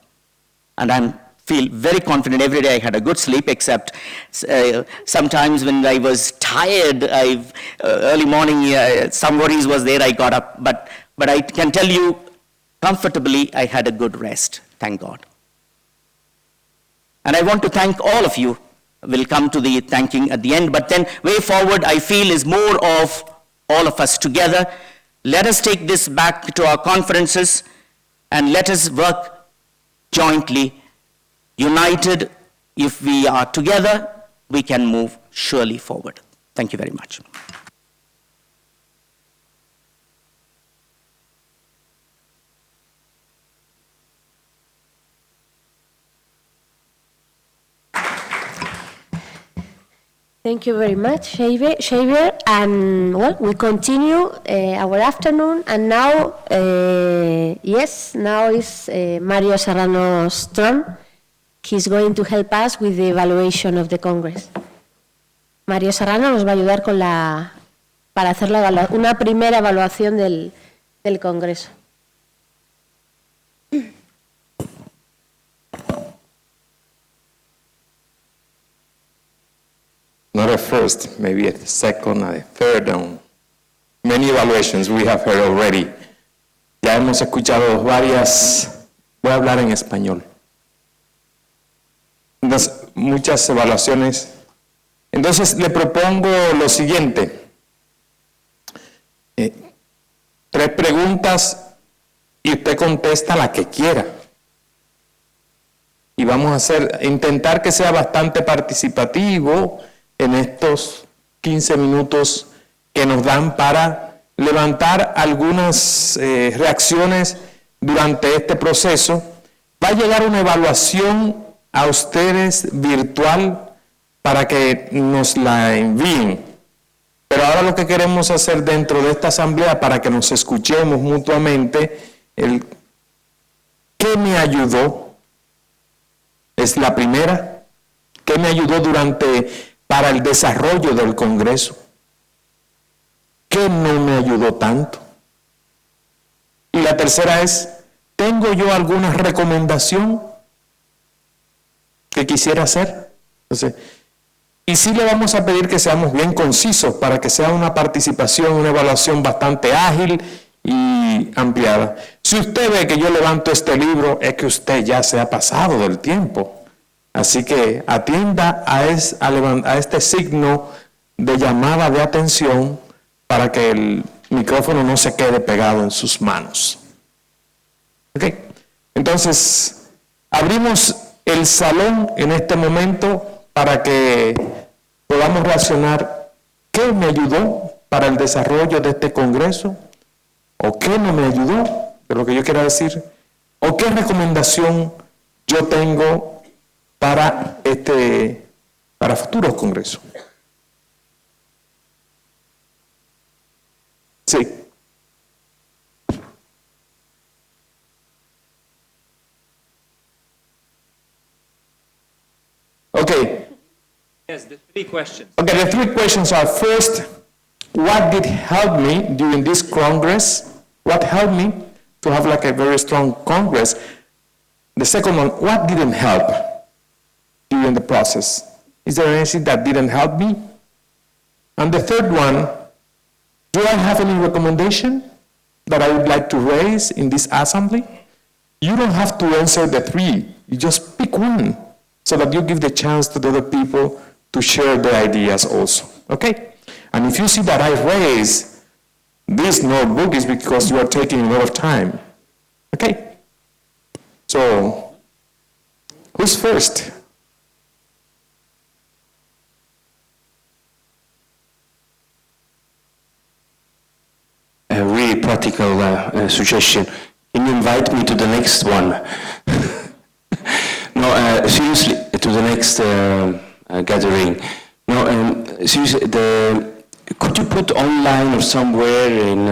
And I feel very confident. Every day I had a good sleep, except sometimes when I was tired, early morning, some worries was there, I got up. But I can tell you comfortably, I had a good rest, thank God. And I want to thank all of you. We'll come to the thanking at the end, but then way forward, I feel is more of all of us together. Let us take this back to our conferences and let us work jointly, united. If we are together, we can move surely forward. Thank you very much. Thank you very much, Xavier. And well, we continue our afternoon. And now, now is Mario Serrano's turn. He's going to help us with the evaluation of the Congress. Mario Serrano nos va a ayudar para hacer una primera evaluación del Congreso. Not a first, maybe a second, a third, many evaluations we have heard already. Ya hemos escuchado varias, voy a hablar en español. Entonces, muchas evaluaciones. Entonces, le propongo lo siguiente. 3 preguntas y usted contesta la que quiera. Y vamos a intentar que sea bastante participativo en estos 15 minutos que nos dan para levantar algunas reacciones durante este proceso. Va a llegar una evaluación a ustedes virtual para que nos la envíen. Pero ahora lo que queremos hacer dentro de esta asamblea, para que nos escuchemos mutuamente, ¿qué me ayudó? Es la primera. ¿Qué me ayudó para el desarrollo del Congreso? ¿Qué no me ayudó tanto? Y la tercera es, ¿tengo yo alguna recomendación que quisiera hacer? Entonces, y sí le vamos a pedir que seamos bien concisos para que sea una participación, una evaluación bastante ágil y ampliada. Si usted ve que yo levanto este libro, es que usted ya se ha pasado del tiempo. Así que atienda a este signo de llamada de atención para que el micrófono no se quede pegado en sus manos. ¿Ok? Entonces, abrimos el salón en este momento para que podamos reaccionar. ¿Qué me ayudó para el desarrollo de este Congreso? ¿O qué no me ayudó? De lo que yo quiero decir. ¿O qué recomendación yo tengo para futuros congresos? Sí. Okay. Yes, the 3 questions. Okay, the 3 questions are: first, what did help me during this Congress? What helped me to have like a very strong Congress? The second one, what didn't help during the process? Is there anything that didn't help me? And the third one, do I have any recommendation that I would like to raise in this assembly? You don't have to answer the 3. You just pick one so that you give the chance to the other people to share their ideas also. Okay? And if you see that I raise this notebook, is because you are taking a lot of time. Okay? So, who's first? A really practical suggestion. Can you invite me to the next one? No, seriously, to the next gathering. No, seriously, could you put online or somewhere in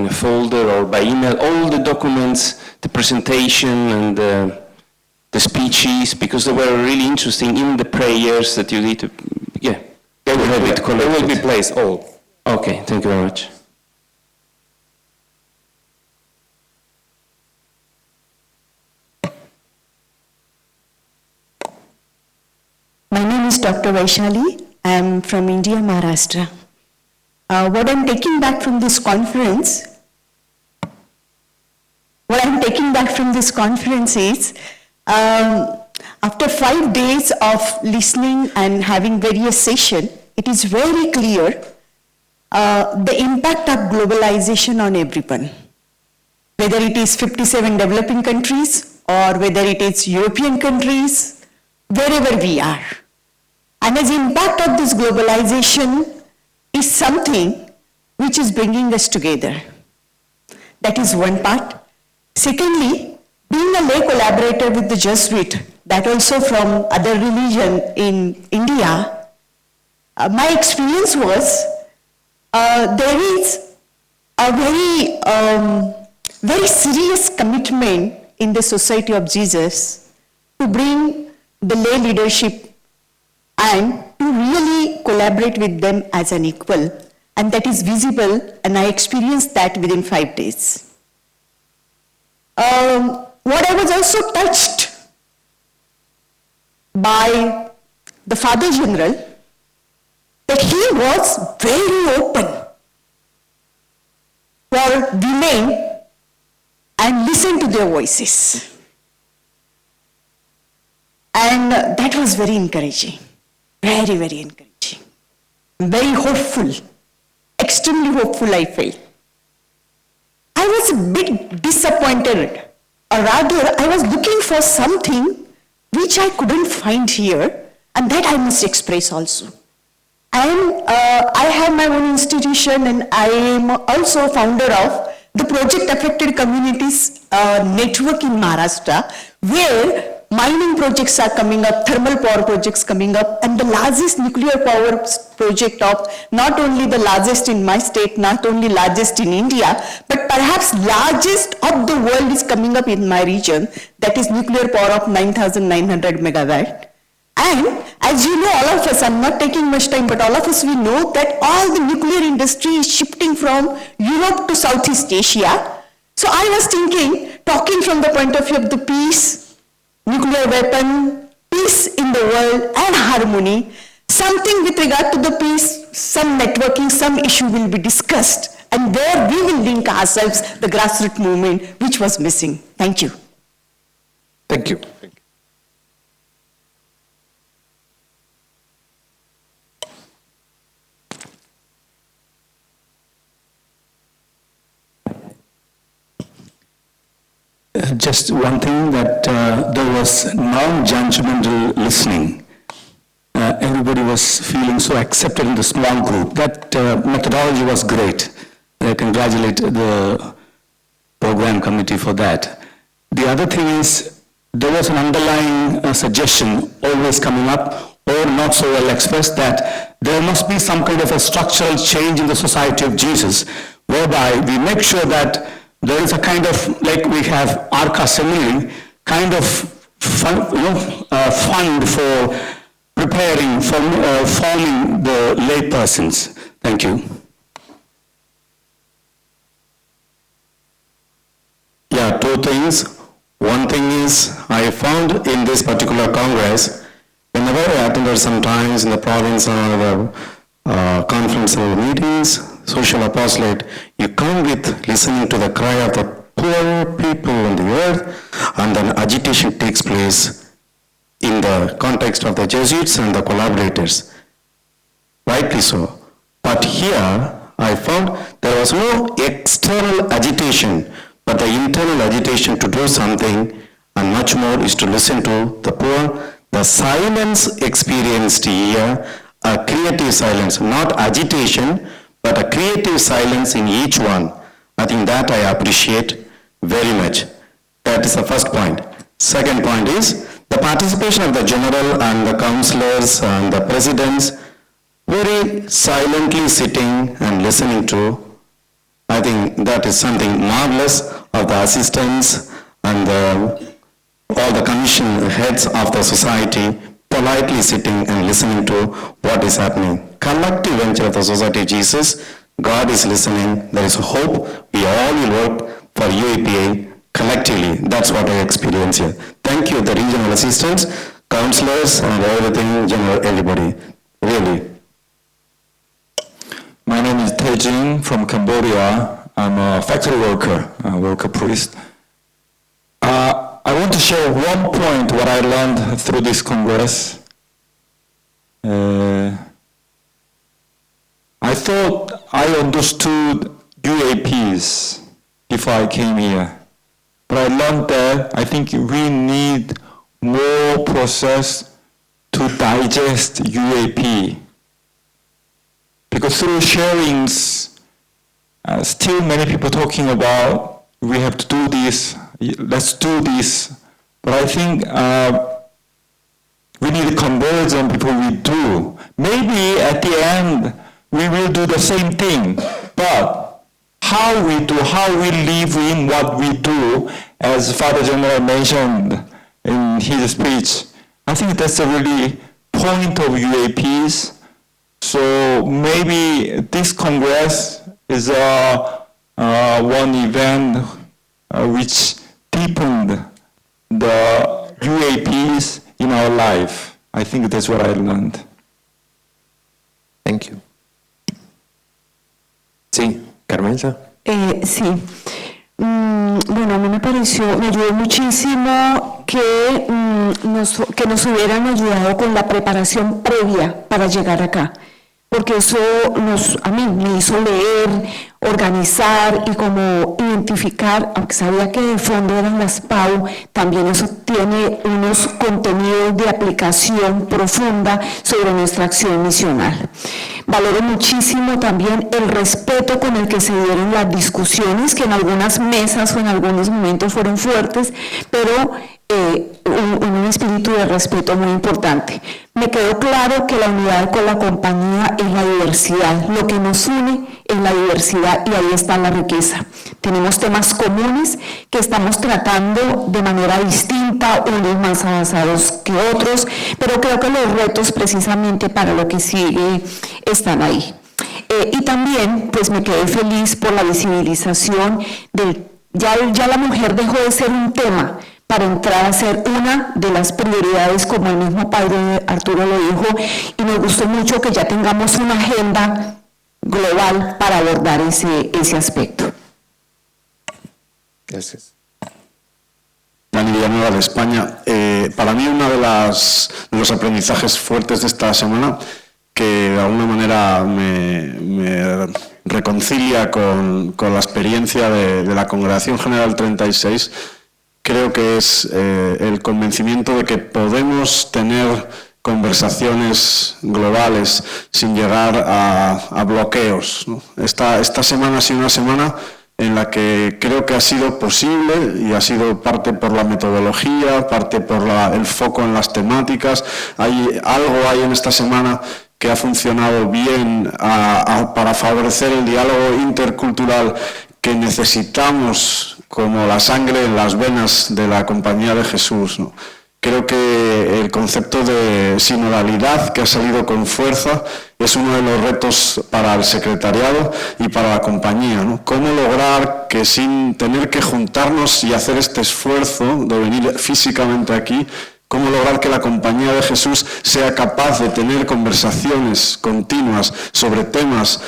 a folder or by email all the documents, the presentation and the speeches, because they were really interesting, even the prayers that you need to, yeah. They will be placed all. Okay, thank you very much. My name is Dr. Vaishali. I am from India, Maharashtra. What I'm taking back from this conference is, after 5 days of listening and having various sessions, it is very clear the impact of globalization on everyone. Whether it is 57 developing countries or whether it is European countries, wherever we are. And as impact of this globalization is something which is bringing us together. That is one part. Secondly, being a lay collaborator with the Jesuit, that also from other religion in India, my experience was there is a very serious commitment in the Society of Jesus to bring the lay leadership and to really collaborate with them as an equal. And that is visible, and I experienced that within 5 days. What I was also touched by the Father General, that he was very open for women and listen to their voices. And that was very encouraging, very, very encouraging, very hopeful, extremely hopeful I felt. I was a bit disappointed, or rather I was looking for something which I couldn't find here, and that I must express also. I have my own institution, and I am also founder of the Project Affected Communities Network in Maharashtra, where mining projects are coming up, thermal power projects coming up, and the largest nuclear power project of not only the largest in my state, not only largest in India, but perhaps largest of the world is coming up in my region, that is nuclear power of 9,900 megawatt. And as you know, all of us, I'm not taking much time, but all of us, we know that all the nuclear industry is shifting from Europe to Southeast Asia. So I was thinking, talking from the point of view of the peace, nuclear weapon, peace in the world and harmony, something with regard to the peace, some networking, some issue will be discussed, and there we will link ourselves, the grassroots movement, which was missing. Thank you. Thank you. Just one thing, that there was non-judgmental listening. Everybody was feeling so accepted in the small group. That methodology was great. I congratulate the program committee for that. The other thing is, there was an underlying suggestion always coming up, or not so well expressed, that there must be some kind of a structural change in the Society of Jesus, whereby we make sure that there is a kind of, like we have Arca Seminary, kind of fund for preparing, for forming the lay persons. Thank you. Yeah, two things. One thing is, I found in this particular Congress, whenever I attended sometimes in the province or conference or meetings, social apostolate, you come with listening to the cry of the poor people on the earth, and then agitation takes place in the context of the Jesuits and the collaborators. Rightly so. But here, I found there was no external agitation, but the internal agitation to do something, and much more is to listen to the poor. The silence experienced here, a creative silence, not agitation, but a creative silence in each one. I think that I appreciate very much. That is the first point. Second point is the participation of the general and the councillors and the presidents, very silently sitting and listening to. I think that is something marvelous of the assistants and all the commission heads of the society politely sitting and listening to what is happening. Collective venture of the Society of Jesus, God is listening, there is hope, we all will work for UAPA collectively. That's what I experience here. Thank you, the regional assistants, councillors and everything, general, everybody, really. My name is Tae-jin from Cambodia. I'm a factory worker, a worker priest. I want to share one point what I learned through this Congress. I thought I understood UAPs before I came here. But I learned that I think we need more process to digest UAP. Because through sharings, still many people talking about we have to do this, let's do this. But I think we need conversion before we do. Maybe at the end we will do the same thing, but how we do, how we live in what we do, as Father General mentioned in his speech, I think that's a really point of UAPs. So maybe this Congress is one event which deepened the UAPs in our life. I think that's what I learned. Thank you. Sí, Carmenza. Sí. Bueno, a mí me pareció, me ayudó muchísimo que nos hubieran ayudado con la preparación previa para llegar acá, porque eso a mí me hizo leer, organizar y como identificar, aunque sabía que de fondo eran las PAU, también eso tiene unos contenidos de aplicación profunda sobre nuestra acción misional. Valoro muchísimo también el respeto con el que se dieron las discusiones, que en algunas mesas o en algunos momentos fueron fuertes, pero un espíritu de respeto muy importante. Me quedó claro que la unidad con la compañía es la diversidad. Lo que nos une es la diversidad y ahí está la riqueza. Tenemos temas comunes que estamos tratando de manera distinta, unos más avanzados que otros, pero creo que los retos precisamente para lo que sigue están ahí. Y también pues me quedé feliz por la visibilización del ya la mujer dejó de ser un tema para entrar a ser una de las prioridades, como el mismo padre Arturo lo dijo, y nos gustó mucho que ya tengamos una agenda global para abordar ese aspecto. Gracias. Dani Villanueva de España. Para mí uno de los aprendizajes fuertes de esta semana, que de alguna manera me reconcilia con la experiencia de la Congregación General 36, creo que es el convencimiento de que podemos tener conversaciones globales sin llegar a bloqueos, ¿no? Esta semana ha sido una semana en la que creo que ha sido posible y ha sido parte por la metodología, parte por el foco en las temáticas. Algo hay en esta semana que ha funcionado bien para favorecer el diálogo intercultural que necesitamos como la sangre en las venas de la Compañía de Jesús, ¿no? Creo que el concepto de sinodalidad que ha salido con fuerza es uno de los retos para el secretariado y para la compañía, ¿no? Cómo lograr que sin tener que juntarnos y hacer este esfuerzo de venir físicamente aquí, cómo lograr que la Compañía de Jesús sea capaz de tener conversaciones continuas sobre temas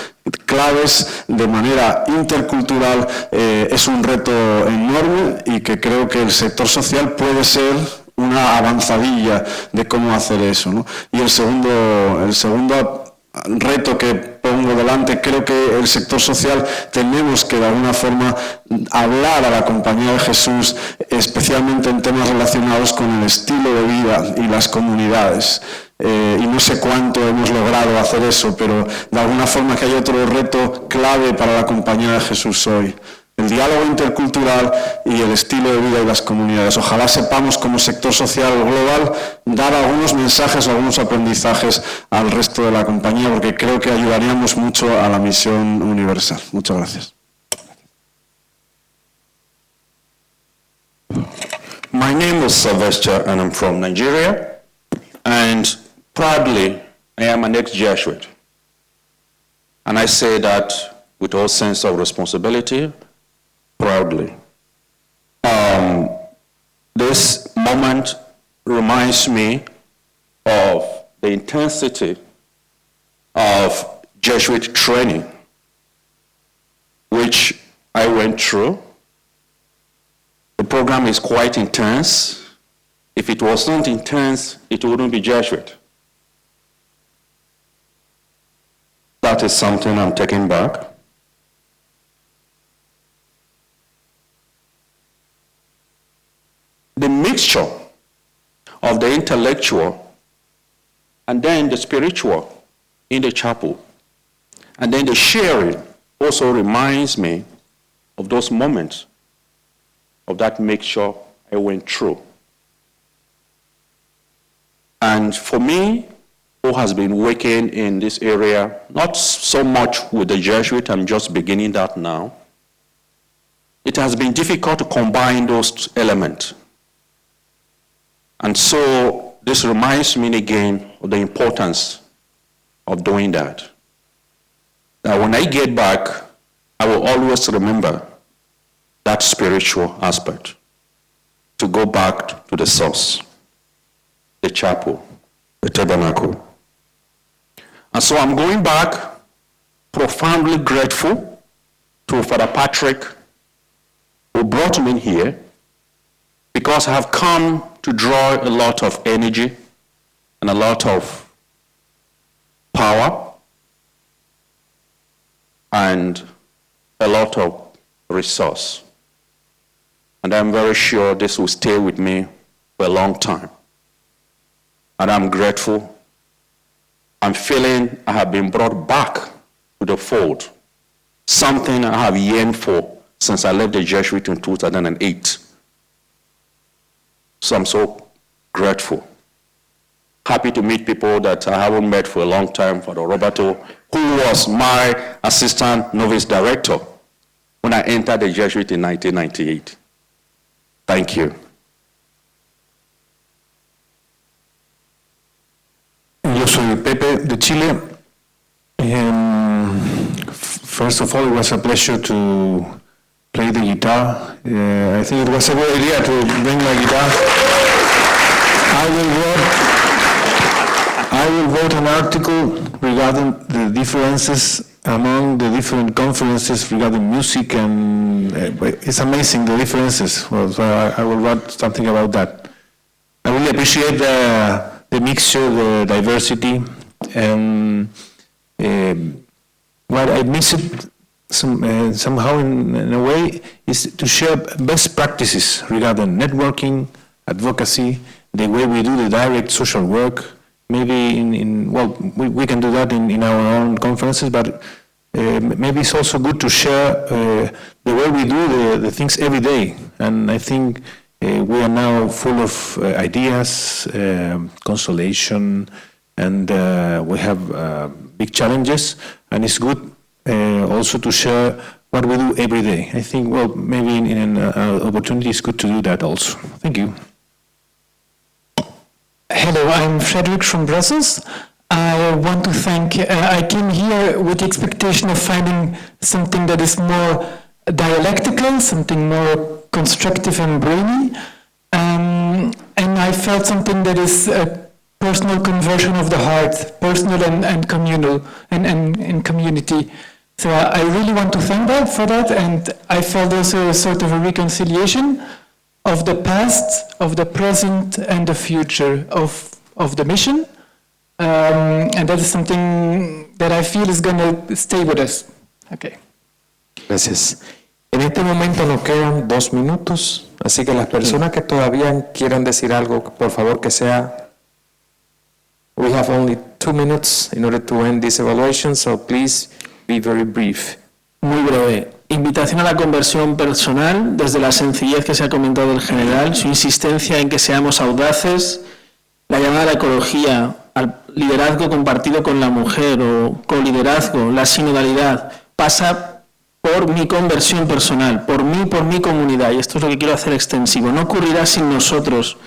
claves de manera intercultural, es un reto enorme y que creo que el sector social puede ser una avanzadilla de cómo hacer eso, ¿no? Y el segundo reto que pongo delante, creo que el sector social tenemos que de alguna forma hablar a la Compañía de Jesús, especialmente en temas relacionados con el estilo de vida y las comunidades. Y no sé cuánto hemos logrado hacer eso, pero de alguna forma que hay otro reto clave para la Compañía de Jesús hoy. El diálogo intercultural y el estilo de vida y las comunidades. Ojalá sepamos como sector social global dar algunos mensajes o algunos aprendizajes al resto de la compañía, porque creo que ayudaríamos mucho a la misión universal. Muchas gracias. My name is Sylvester and I'm from Nigeria, and proudly I am an ex-Jesuit. And I say that with all sense of responsibility, proudly. This moment reminds me of the intensity of Jesuit training, which I went through. The program is quite intense. If it was not intense, it wouldn't be Jesuit. That is something I'm taking back. The mixture of the intellectual and then the spiritual in the chapel, and then the sharing also reminds me of those moments of that mixture I went through. And for me, who has been working in this area, not so much with the Jesuit, I'm just beginning that now, it has been difficult to combine those elements. And so this reminds me again of the importance of doing that. That when I get back, I will always remember that spiritual aspect, to go back to the source, the chapel, the tabernacle. And so I'm going back profoundly grateful to Father Patrick, who brought me here, because I have come to draw a lot of energy and a lot of power and a lot of resource. And I'm very sure this will stay with me for a long time. And I'm grateful. I'm feeling I have been brought back to the fold, something I have yearned for since I left the Jesuit in 2008. So I'm so grateful. Happy to meet people that I haven't met for a long time. Father Roberto, who was my assistant novice director when I entered the Jesuit in 1998. Thank you. Yo soy Pepe de Chile. First of all, it was a pleasure to play the guitar. I think it was a good idea to bring my guitar. I will wrote an article regarding the differences among the different conferences regarding music, and it's amazing the differences. Well, so I will write something about that. I really appreciate the mixture, the diversity, and what I missed somehow in a way is to share best practices regarding networking, advocacy, the way we do the direct social work. Maybe we can do that in our own conferences, but maybe it's also good to share the way we do the things every day. And I think we are now full of ideas, consolation, and we have big challenges, and it's good also to share what we do every day. I think, maybe in an opportunity it's good to do that also. Thank you. Hello, I'm Frederick from Brussels. I want to thank, I came here with the expectation of finding something that is more dialectical, something more constructive and brainy, and I felt something that is a personal conversion of the heart, personal and communal, and community. So I really want to thank that for that, and I felt also a sort of a reconciliation of the past, of the present, and the future of the mission. And that is something that I feel is going to stay with us. Okay. Gracias. En este momento nos quedan 2 minutos, así que las personas que todavía quieran decir algo, por favor que sea. We have only 2 minutes in order to end this evaluation, so please be very brief. Muy breve. Invitación a la conversión personal, desde la sencillez que se ha comentado el general, su insistencia en que seamos audaces, la llamada a la ecología, al liderazgo compartido con la mujer o coliderazgo, la sinodalidad, pasa por mi conversión personal, por mi comunidad, y esto es lo que quiero hacer extensivo. No ocurrirá sin nosotros,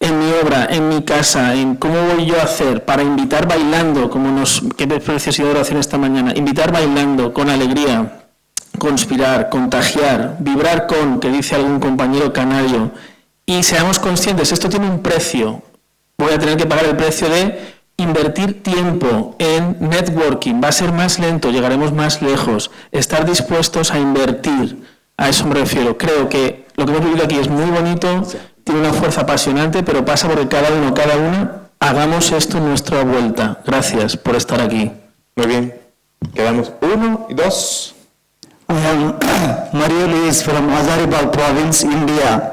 en mi obra, en mi casa, en cómo voy yo a hacer para invitar bailando, qué preciosidad de oración esta mañana, invitar bailando con alegría, conspirar, contagiar, vibrar con, que dice algún compañero canario, y seamos conscientes, esto tiene un precio. Voy a tener que pagar el precio de invertir tiempo en networking, va a ser más lento, llegaremos más lejos, estar dispuestos a invertir, a eso me refiero. Creo que lo que hemos vivido aquí es muy bonito, tiene una fuerza apasionante, pero pasa porque cada uno, cada una, hagamos esto en nuestra vuelta. Gracias por estar aquí. Muy bien, quedamos 1 y 2. I am Mario Luis from Hazaribagh province, India.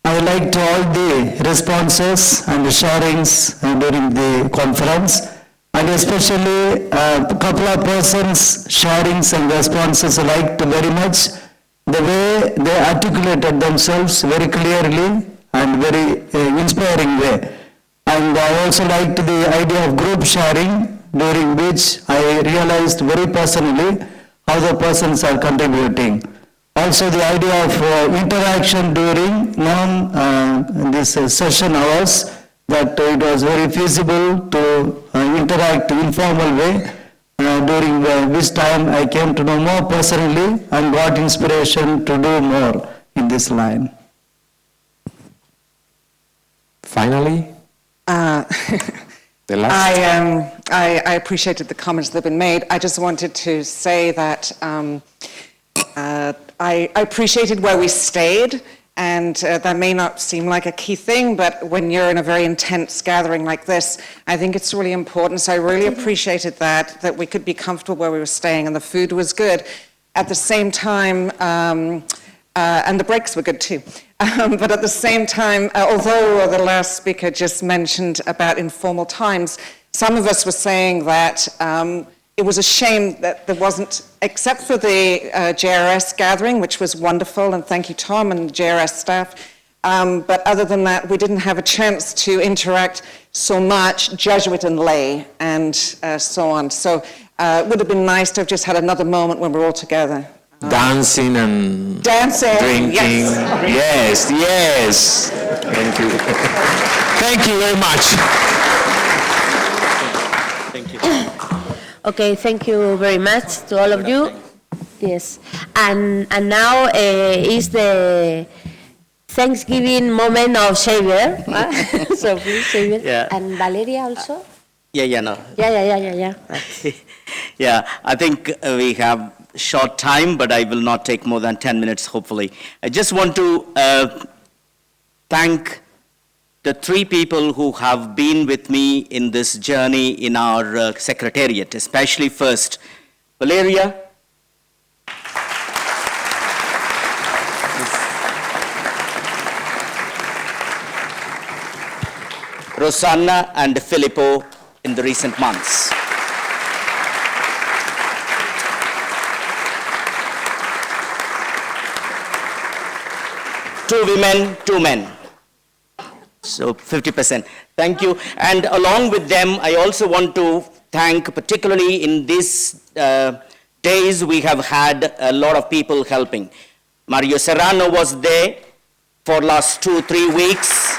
I liked all the responses and the sharings during the conference, and especially a couple of persons' sharings and responses I liked very much. The way they articulated themselves very clearly and very inspiring way. And I also liked the idea of group sharing, during which I realized very personally how the persons are contributing. Also the idea of interaction during this session hours, that it was very feasible to interact in informal way, during which time I came to know more personally and got inspiration to do more in this line. Finally, the last. I appreciated the comments that have been made. I just wanted to say that I appreciated where we stayed, and that may not seem like a key thing, but when you're in a very intense gathering like this, I think it's really important. So I really appreciated that we could be comfortable where we were staying, and the food was good. At the same time, and the breaks were good too. But at the same time, although the last speaker just mentioned about informal times, some of us were saying that it was a shame that there wasn't, except for the JRS gathering, which was wonderful, and thank you, Tom, and the JRS staff, but other than that, we didn't have a chance to interact so much, Jesuit and lay, and so on. So it would have been nice to have just had another moment when we're all together. Dancing and drinking. Yes. Yes. Thank you. Thank you very much. Thank you. Okay, thank you very much to all of you. Yes, and now is the Thanksgiving moment of Xavier. So please, Xavier. Yeah. And Valeria also? Yeah. Yeah, I think we have short time, but I will not take more than 10 minutes, hopefully. I just want to thank the 3 people who have been with me in this journey in our secretariat, especially first, Valeria. Rosanna and Filippo in the recent months. Two women, 2 men. So 50%. Thank you. And along with them, I also want to thank, particularly in these days, we have had a lot of people helping. Mario Serrano was there for last 2-3 weeks.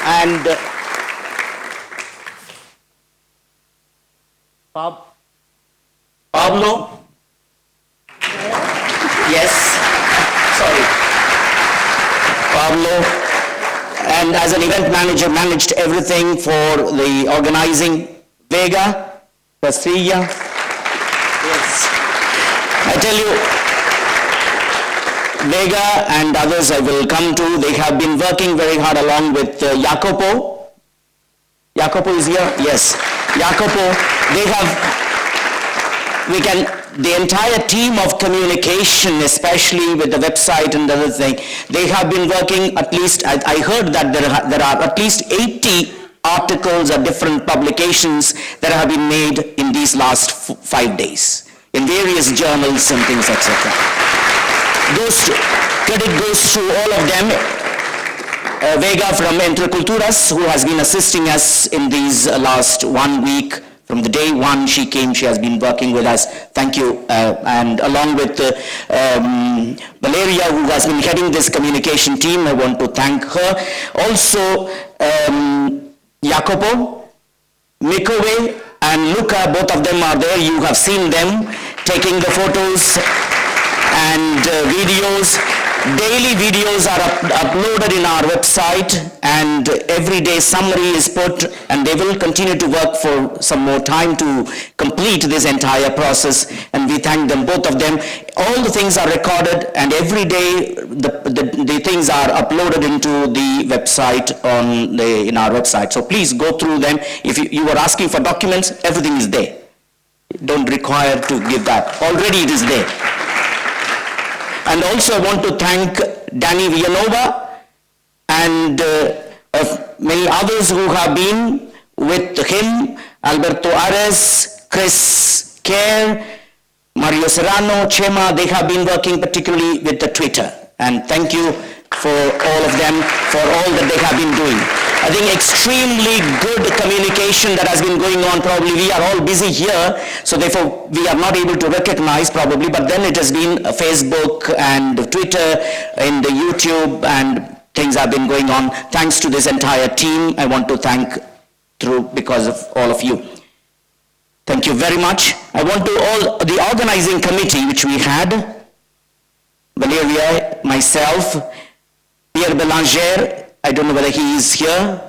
And Pablo? Yes. Sorry. Pablo, and as an event manager, managed everything for the organizing. Vega, Castilla. Yes. I tell you, Vega and others I will come to. They have been working very hard along with Jacopo. Jacopo is here? Yes. Jacopo, they have, the entire team of communication, especially with the website and the other thing, they have been working at least, I heard that there are at least 80 articles or different publications that have been made in these last 5 days, in various journals and things, etc. Credit goes to all of them. Vega from Entre Culturas, who has been assisting us in these last 1 week. From the day one she came, she has been working with us. Thank you. And along with Valeria, who has been heading this communication team, I want to thank her. Also, Jacopo, Mikove, and Luca, both of them are there. You have seen them taking the photos and videos. Daily videos are uploaded in our website, and everyday summary is put, and they will continue to work for some more time to complete this entire process, and we thank them, both of them. All the things are recorded, and every day the things are uploaded into the website in our website. So please go through them. If you were asking for documents, everything is there. Don't require to give that. Already it is there. And also I want to thank Danny Villanova and many others who have been with him, Alberto Ares, Chris Kerr, Mario Serrano, Chema. They have been working particularly with the Twitter. And thank you for all of them, for all that they have been doing. I think extremely good communication that has been going on. Probably we are all busy here, so therefore we are not able to recognize probably, but then it has been Facebook and Twitter and the YouTube, and things have been going on. Thanks to this entire team, I want to thank because of all of you. Thank you very much. I want to all the organizing committee which we had, Valeria, myself, Pierre Belanger, I don't know whether he is here,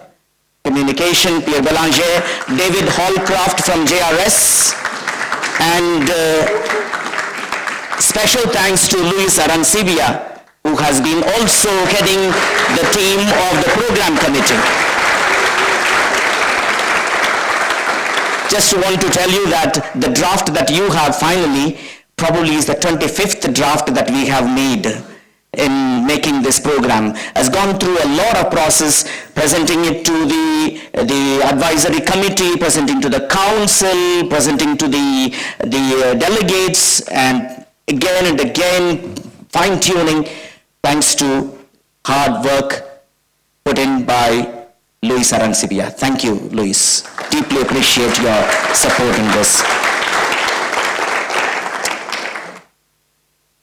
communication, Pierre Belanger, David Hallcraft from JRS, and special thanks to Luis Arancibia, who has been also heading the team of the program committee. Just want to tell you that the draft that you have finally probably is the 25th draft that we have made in making this program. Has gone through a lot of process, presenting it to the advisory committee, presenting to the council, presenting to the delegates, and again fine-tuning, thanks to hard work put in by Luis Arancibia. Thank you, Luis. Deeply appreciate your support in this.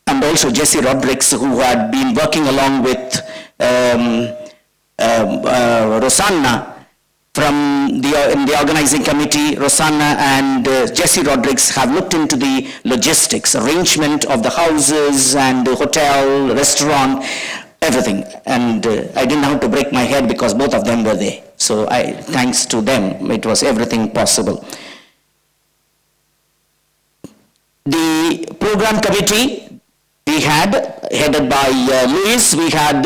And also Jesse Rodriguez, who had been working along with Rosanna in the organizing committee. Rosanna and Jesse Rodriguez have looked into the logistics, arrangement of the houses and the hotel, restaurant, everything. And I didn't have to break my head because both of them were there. So thanks to them, it was everything possible. The program committee, we had, headed by Luis, we had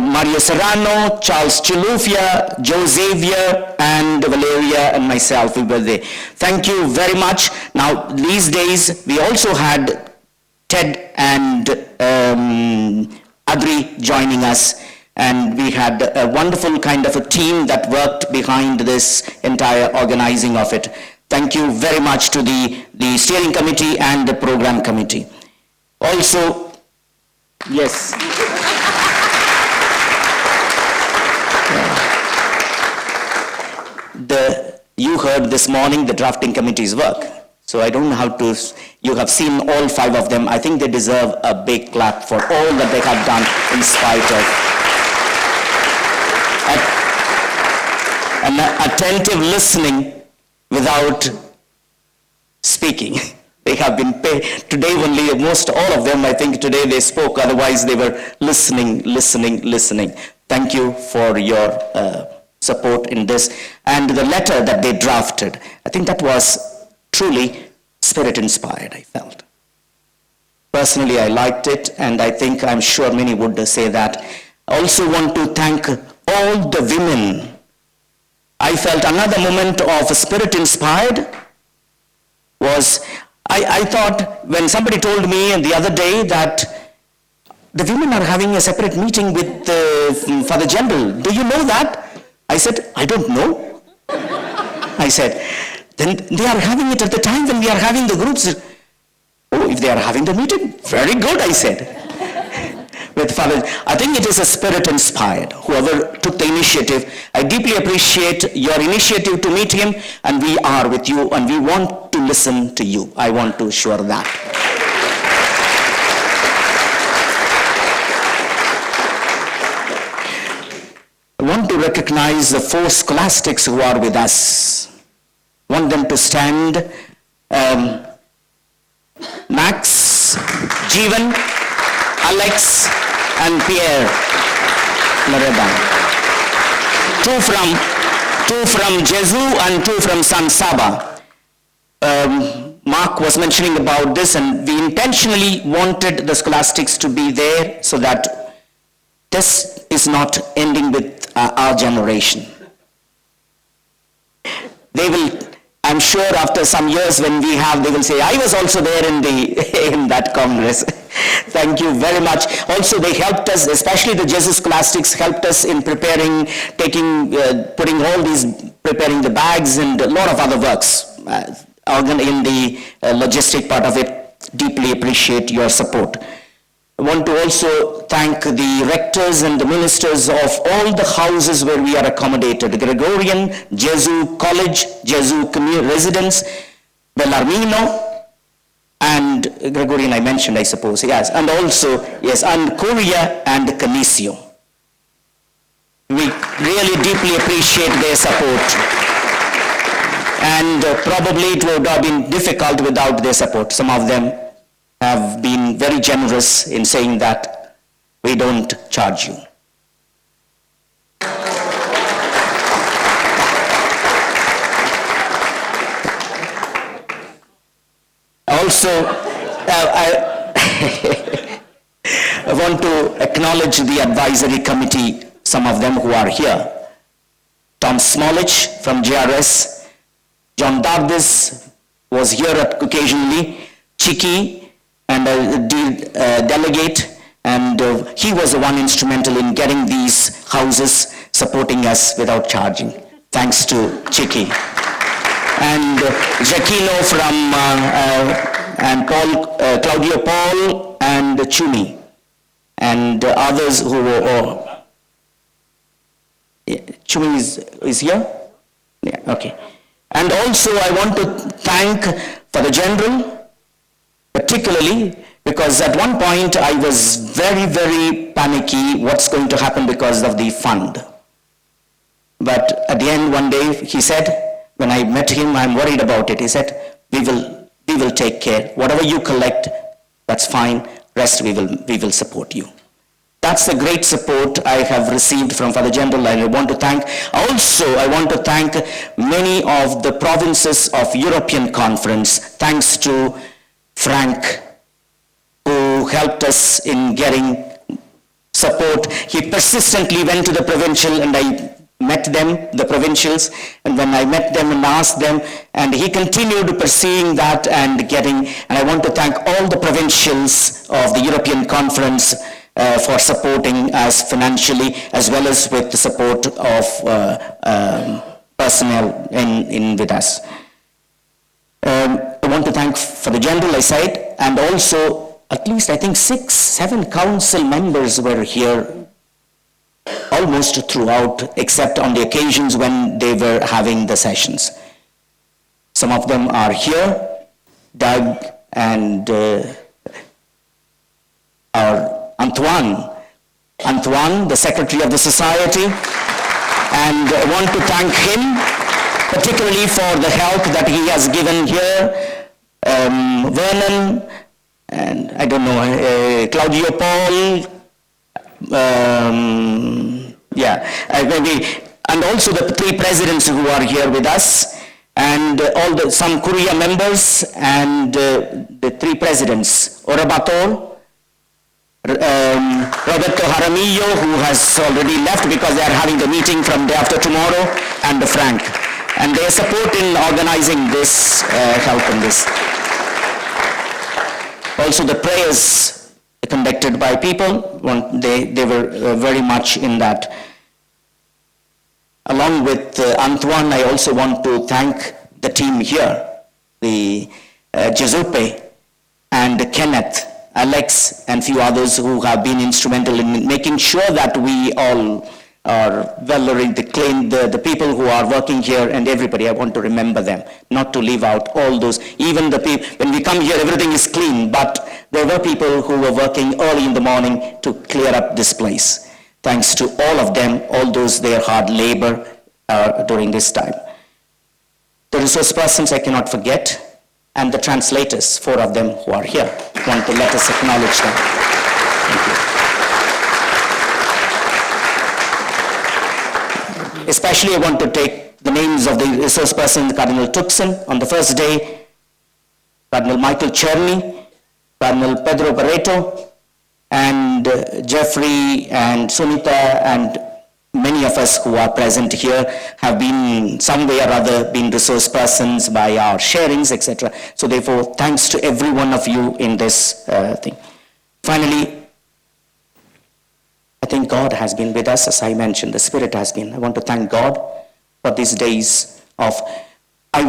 Mario Serrano, Charles Chilufia, Joe Xavier, and Valeria and myself, we were there. Thank you very much. Now, these days, we also had Ted and Adri joining us, and we had a wonderful kind of a team that worked behind this entire organizing of it. Thank you very much to the steering committee and the program committee. Also, yes. You heard this morning the drafting committee's work. So I don't know how to, you have seen all 5 of them. I think they deserve a big clap for all that they have done in spite of an attentive listening without speaking. They have been paid. Today only, most all of them, I think today they spoke, otherwise they were listening. Thank you for your support in this. And the letter that they drafted, I think that was truly spirit-inspired, I felt. Personally, I liked it, and I'm sure many would say that. I also want to thank all the women. I felt another moment of spirit inspired was, I thought when somebody told me the other day that the women are having a separate meeting with Father General. Do you know that? I said, I don't know. I said, then they are having it at the time when we are having the groups. Oh, if they are having the meeting, very good, I said. With Father, I think it is a spirit inspired, whoever took the initiative. I deeply appreciate your initiative to meet him, and we are with you, and we want to listen to you. I want to assure that. I want to recognize the 4 scholastics who are with us. I want them to stand. Max, Jeevan, Alex, and Pierre Loreba. 2 from Jesu and 2 from San Saba. Mark was mentioning about this, and we intentionally wanted the scholastics to be there so that this is not ending with our generation. They will, I'm sure after some years when we have, they will say, I was also there in that Congress. Thank you very much. Also, they helped us, especially the Jesus scholastics helped us in preparing, putting all these, preparing the bags and a lot of other works. In the logistic part of it, deeply appreciate your support. I want to also thank the rectors and the ministers of all the houses where we are accommodated. Gregorian, Jesu College, Jesu Residence, Bellarmino, and Gregorian I mentioned, I suppose, yes. And also, yes, and Korea and Canisio. We really deeply appreciate their support. And probably it would have been difficult without their support. Some of them have been very generous in saying that we don't charge you. Also, I want to acknowledge the advisory committee, some of them who are here. Tom Smolich from JRS, John Dardis was here occasionally, Chiki, and a delegate, and he was the one instrumental in getting these houses, supporting us without charging. Thanks to Chiki. And Giacchino from, and Paul, Claudio Paul, and Chumi, and others who were, Chumi is here? Yeah, okay. And also I want to thank Father General, particularly because at one point I was very, very panicky what's going to happen because of the fund. But at the end one day he said, when I met him, I'm worried about it. He said, we will take care. Whatever you collect, that's fine. Rest we will support you. That's the great support I have received from Father General, and I want to thank. Also, I want to thank many of the provinces of European Conference, thanks to Frank, who helped us in getting support. He persistently went to the provincial, and I met them, the provincials, and when I met them and asked them, and he continued pursuing that and getting, and I want to thank all the provincials of the European Conference for supporting us financially, as well as with the support of personnel in with us. I want to thank for the General, I said, and also at least I think 6, 7 council members were here almost throughout, except on the occasions when they were having the sessions. Some of them are here, Doug and our Antoine, the secretary of the society, and I want to thank him particularly for the help that he has given here. Vernon, and I don't know, Claudio Paul, maybe, and also the 3 presidents who are here with us, and some Korea members, and the 3 presidents, Orabator, Roberto Jaramillo, who has already left because they are having the meeting from day after tomorrow, and Frank. And their support in organizing this, help in this. Also the prayers conducted by people, they were very much in that. Along with Antoine, I also want to thank the team here, the Giuseppe and Kenneth, Alex, and few others who have been instrumental in making sure that we all are well-oriented, the people who are working here and everybody. I want to remember them, not to leave out all those. Even the people, when we come here, everything is clean, but there were people who were working early in the morning to clear up this place. Thanks to all of them, all those their hard labor during this time. The resource persons I cannot forget, and the translators, 4 of them who are here. I want to let us acknowledge them. Thank you. Especially I want to take the names of the resource person, Cardinal Tucson on the first day, Cardinal Michael Czerny, Cardinal Pedro Barreto, and Jeffrey and Sunita and many of us who are present here have been some way or other been resource persons by our sharings, etc. So therefore, thanks to every one of you in this thing. Finally, I think God has been with us, as I mentioned, the Spirit has been. I want to thank God for these days of, at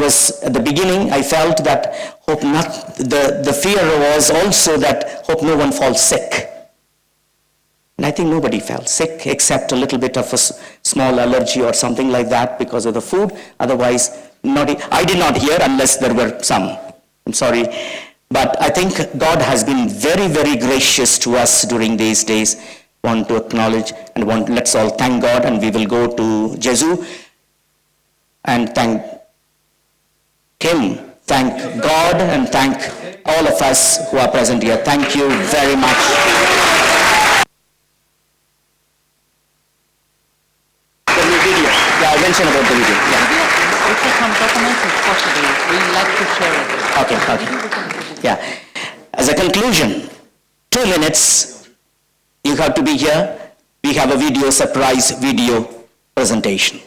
the beginning, I felt that hope not, the fear was also that hope no one falls sick. And I think nobody fell sick except a little bit of a small allergy or something like that because of the food. Otherwise, I did not hear unless there were some. I'm sorry. But I think God has been very, very gracious to us during these days. Want to acknowledge and let's all thank God, and we will go to Jesu and thank Him, thank God, and thank all of us who are present here. Thank you very much. I mentioned about the video. Yeah. If you come documents, it's possible. We like to share it. Okay. Yeah. As a conclusion, 2 minutes. You have to be here. We have a surprise video presentation.